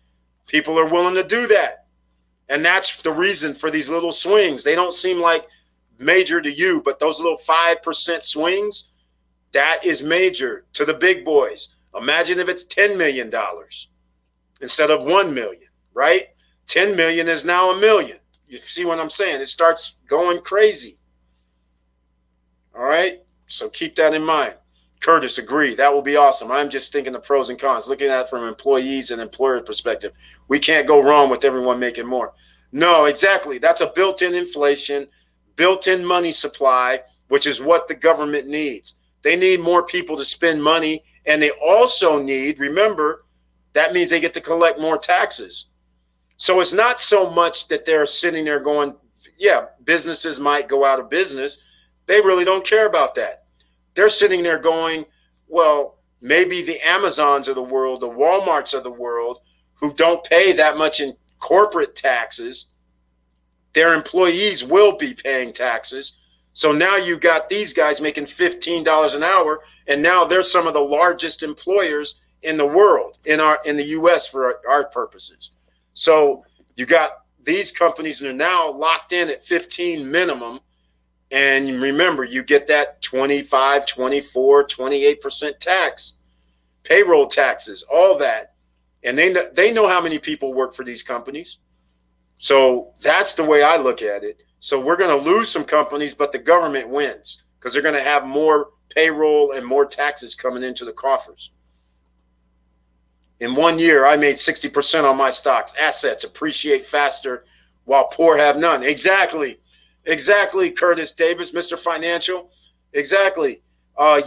S1: People are willing to do that. And that's the reason for these little swings. They don't seem like major to you, but those little 5% swings, that is major to the big boys. Imagine if it's $10 million instead of 1 million, right? 10 million is now $1 million. You see what I'm saying? It starts going crazy. All right? So keep that in mind. Curtis, agree. That will be awesome. I'm just thinking the pros and cons, looking at it from employees and employer perspective. We can't go wrong with everyone making more. No, exactly. That's a built-in inflation, built-in money supply, which is what the government needs. They need more people to spend money, and they also need, remember, that means they get to collect more taxes. So it's not so much that they're sitting there going, yeah, businesses might go out of business. They really don't care about that. They're sitting there going, well, maybe the Amazons of the world, the Walmarts of the world, who don't pay that much in corporate taxes, their employees will be paying taxes. So now you got these guys making $15 an hour, and now they're some of the largest employers in the world, in the U.S. for our purposes. So you got these companies that are now locked in at 15 minimum. And remember, you get that 25, 24, 28% tax, payroll taxes, all that. And they know how many people work for these companies. So that's the way I look at it. So we're going to lose some companies, but the government wins because they're going to have more payroll and more taxes coming into the coffers. In 1 year, I made 60% on my stocks. Assets appreciate faster while poor have none. Exactly, Curtis Davis, Mr. Financial. Exactly.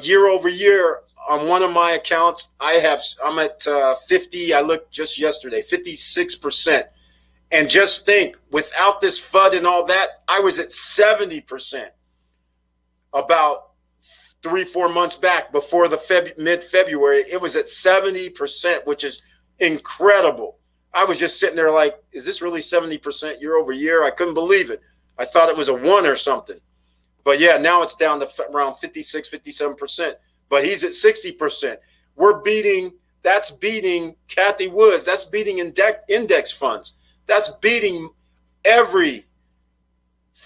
S1: Year over year on one of my accounts, I'm at 50. I looked just yesterday, 56%. And just think, without this FUD and all that, I was at 70% about 3-4 months back before the mid-February. It was at 70%, which is incredible. I was just sitting there like, is this really 70% year over year? I couldn't believe it. I thought it was a 1 or something. But yeah, now it's down to around 56, 57%. But he's at 60%. That's beating Kathy Woods. That's beating index funds. That's beating every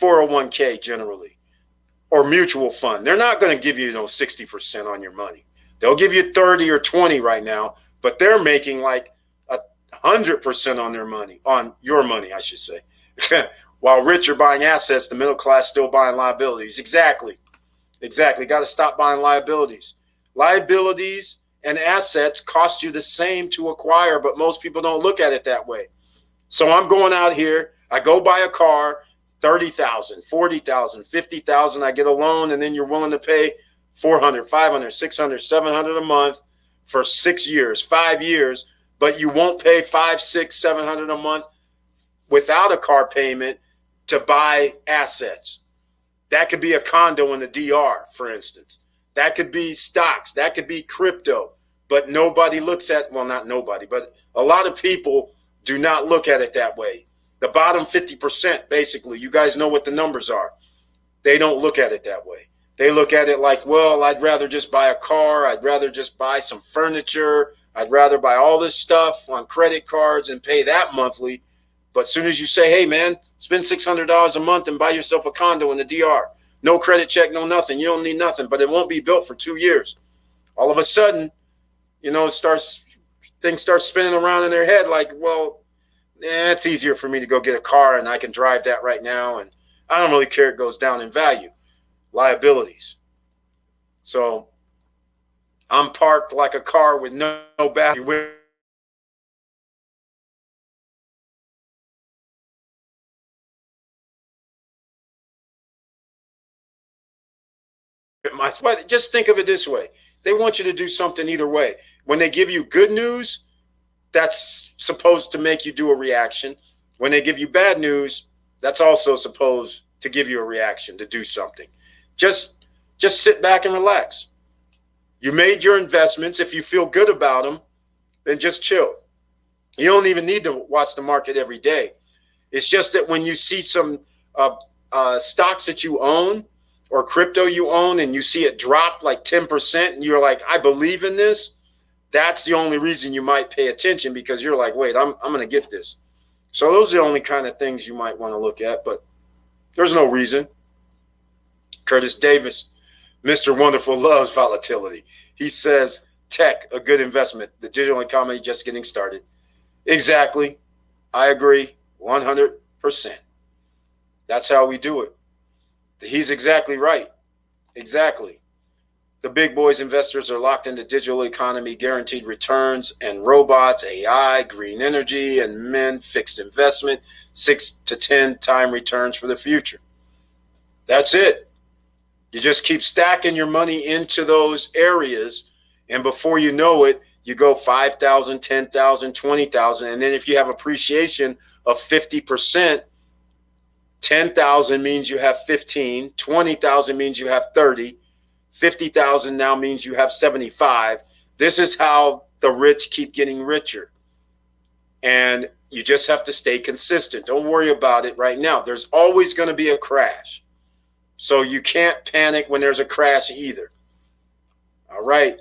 S1: 401k generally or mutual fund. They're not going to give you 60% on your money. They'll give you 30 or 20 right now, but they're making like 100% on their money, on your money, I should say. While rich are buying assets, the middle class still buying liabilities. Exactly. Got to stop buying liabilities. Liabilities and assets cost you the same to acquire, but most people don't look at it that way. So I'm going out here, I go buy a car, $30,000, $40,000, $50,000, I get a loan, and then you're willing to pay $400, $500, $600, $700 a month for 6 years, 5 years, but you won't pay $500, $600, $700 a month without a car payment to buy assets. That could be a condo in the DR, for instance. That could be stocks. That could be crypto. But nobody looks at, well, not nobody, but a lot of people do not look at it that way. The bottom 50%, basically, you guys know what the numbers are. They don't look at it that way. They look at it like, well, I'd rather just buy a car. I'd rather just buy some furniture. I'd rather buy all this stuff on credit cards and pay that monthly. But as soon as you say, hey, man, spend $600 a month and buy yourself a condo in the DR. No credit check, no nothing. You don't need nothing, but it won't be built for 2 years. All of a sudden, you know, things start spinning around in their head like, well, it's easier for me to go get a car and I can drive that right now. And I don't really care it goes down in value. Liabilities. So I'm parked like a car with no battery. But just think of it this way. They want you to do something either way. When they give you good news, that's supposed to make you do a reaction. When they give you bad news, that's also supposed to give you a reaction, to do something. Just sit back and relax. You made your investments. If you feel good about them, then just chill. You don't even need to watch the market every day. It's just that when you see some stocks that you own or crypto you own and you see it drop like 10% and you're like, I believe in this, that's the only reason you might pay attention, because you're like, wait, I'm going to get this. So those are the only kind of things you might want to look at, but there's no reason. Curtis Davis, Mr. Wonderful, loves volatility. He says, tech, a good investment. The digital economy just getting started. Exactly. I agree 100%. That's how we do it. He's exactly right. Exactly. The big boys investors are locked into digital economy, guaranteed returns, and robots, AI, green energy, and fixed investment, 6 to 10 time returns for the future. That's it. You just keep stacking your money into those areas, and before you know it, you go 5,000, 10,000, 20,000, and then if you have appreciation of 50%, 10,000 means you have 15, 20,000 means you have 30, 50,000 now means you have 75. This is how the rich keep getting richer. And you just have to stay consistent. Don't worry about it right now. There's always going to be a crash. So you can't panic when there's a crash either. All right.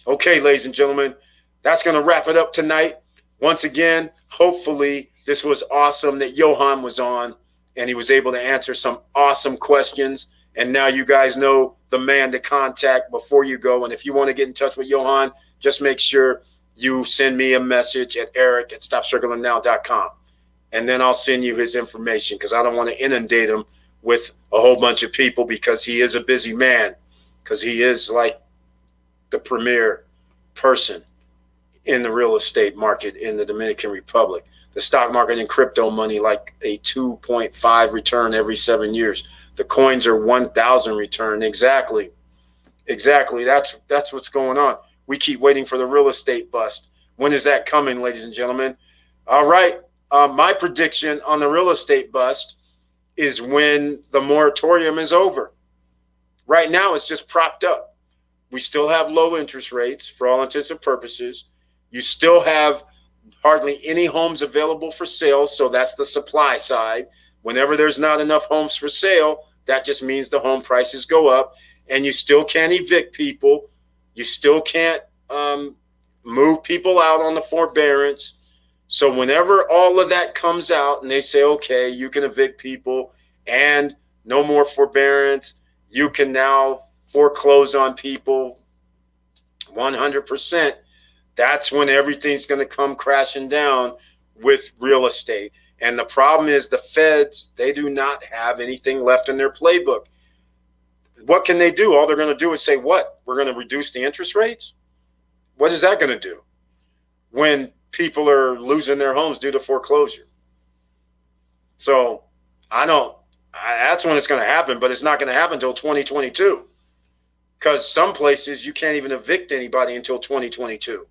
S1: Okay, ladies and gentlemen, that's going to wrap it up tonight. Once again, hopefully this was awesome that Johan was on and he was able to answer some awesome questions. And now you guys know the man to contact before you go. And if you want to get in touch with Johan, just make sure you send me a message at eric@stopstrugglingnow.com. And then I'll send you his information, because I don't want to inundate him with a whole bunch of people, because he is a busy man, because he is like the premier person in the real estate market in the Dominican Republic. The stock market and crypto money, like a 2.5 return every 7 years. The coins are 1,000 return. Exactly. That's what's going on. We keep waiting for the real estate bust. When is that coming, ladies and gentlemen? All right. My prediction on the real estate bust is when the moratorium is over. Right now, it's just propped up. We still have low interest rates for all intents and purposes. You still have hardly any homes available for sale. So that's the supply side. Whenever there's not enough homes for sale, that just means the home prices go up, and you still can't evict people. You still can't move people out on the forbearance. So whenever all of that comes out and they say, okay, you can evict people and no more forbearance, you can now foreclose on people 100%. That's when everything's going to come crashing down with real estate. And the problem is the feds, they do not have anything left in their playbook. What can they do? All they're going to do is say, what? We're going to reduce the interest rates? What is that going to do when people are losing their homes due to foreclosure? So that's when it's going to happen, but it's not going to happen until 2022, because some places you can't even evict anybody until 2022.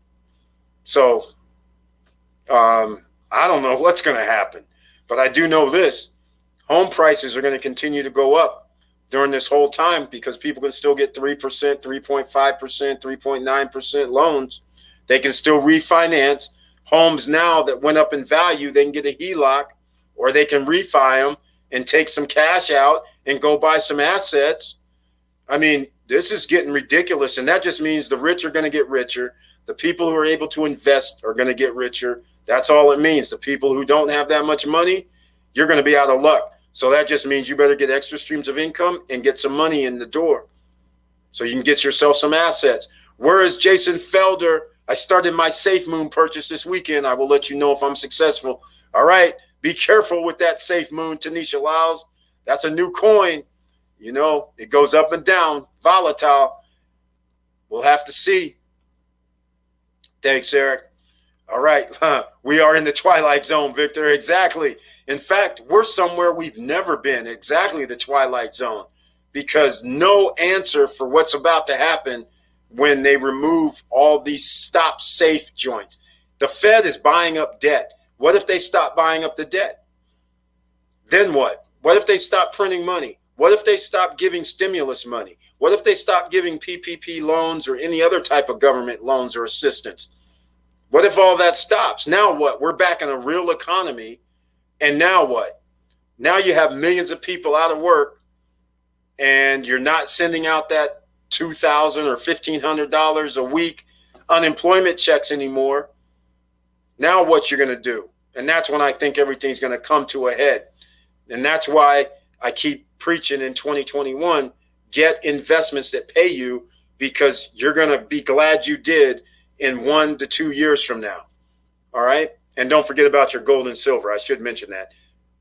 S1: So I don't know what's going to happen, but I do know this: home prices are going to continue to go up during this whole time, because people can still get 3%, 3.5%, 3.9% loans. They can still refinance homes now that went up in value. They can get a HELOC, or they can refi them and take some cash out and go buy some assets. I mean, this is getting ridiculous. And that just means the rich are going to get richer. The people who are able to invest are going to get richer. That's all it means. The people who don't have that much money, you're going to be out of luck. So that just means you better get extra streams of income and get some money in the door so you can get yourself some assets. Where is Jason Felder? I started my Safe Moon purchase this weekend. I will let you know if I'm successful. All right. Be careful with that Safe Moon, Tanisha Lyles. That's a new coin. You know, it goes up and down, volatile. We'll have to see. Thanks, Eric. All right. We are in the twilight zone, Victor. Exactly. In fact, we're somewhere we've never been. Exactly the twilight zone. Because no answer for what's about to happen when they remove all these stop safe joints. The Fed is buying up debt. What if they stop buying up the debt? Then what? What if they stop printing money? What if they stop giving stimulus money? What if they stop giving PPP loans or any other type of government loans or assistance? What if all that stops? Now what? We're back in a real economy. And now what? Now you have millions of people out of work, and you're not sending out that $2,000 or $1,500 a week unemployment checks anymore. Now what you're going to do? And that's when I think everything's going to come to a head. And that's why I keep preaching in 2021, get investments that pay you, because you're going to be glad you did in 1 to 2 years from now. All right. And don't forget about your gold and silver. I should mention that,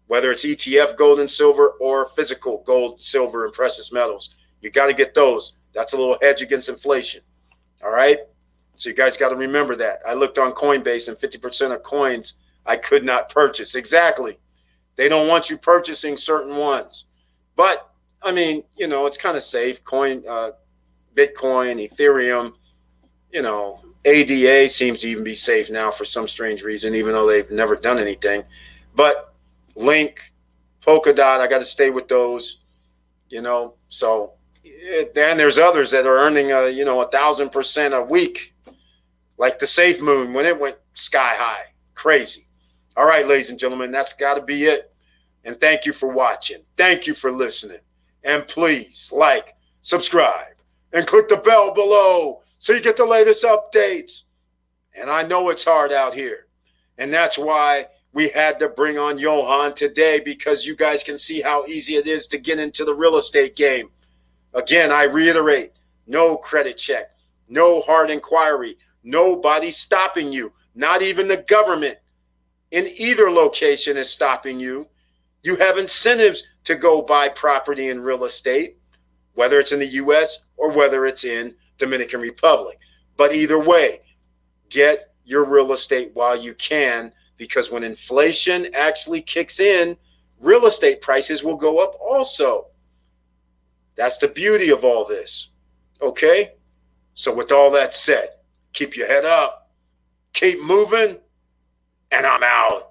S1: whether it's ETF gold and silver or physical gold, silver, and precious metals, you got to get those. That's a little hedge against inflation. All right. So you guys got to remember that. I looked on Coinbase, and 50% of coins I could not purchase. Exactly. They don't want you purchasing certain ones. But I mean, you know, it's kind of safe. Bitcoin, Ethereum, you know, ADA seems to even be safe now for some strange reason, even though they've never done anything. But Link, Polkadot, I got to stay with those, you know. So then there's others that are earning, 1,000% a week, like the Safe Moon when it went sky high. Crazy. All right, ladies and gentlemen, that's got to be it. And thank you for watching. Thank you for listening. And please like, subscribe, and click the bell below so you get the latest updates. And I know it's hard out here. And that's why we had to bring on Johan today, because you guys can see how easy it is to get into the real estate game. Again, I reiterate, no credit check, no hard inquiry, nobody stopping you, not even the government in either location is stopping you. You have incentives to go buy property in real estate, whether it's in the U.S. or whether it's in Dominican Republic. But either way, get your real estate while you can, because when inflation actually kicks in, real estate prices will go up also. That's the beauty of all this. Okay? So with all that said, keep your head up, keep moving, and I'm out.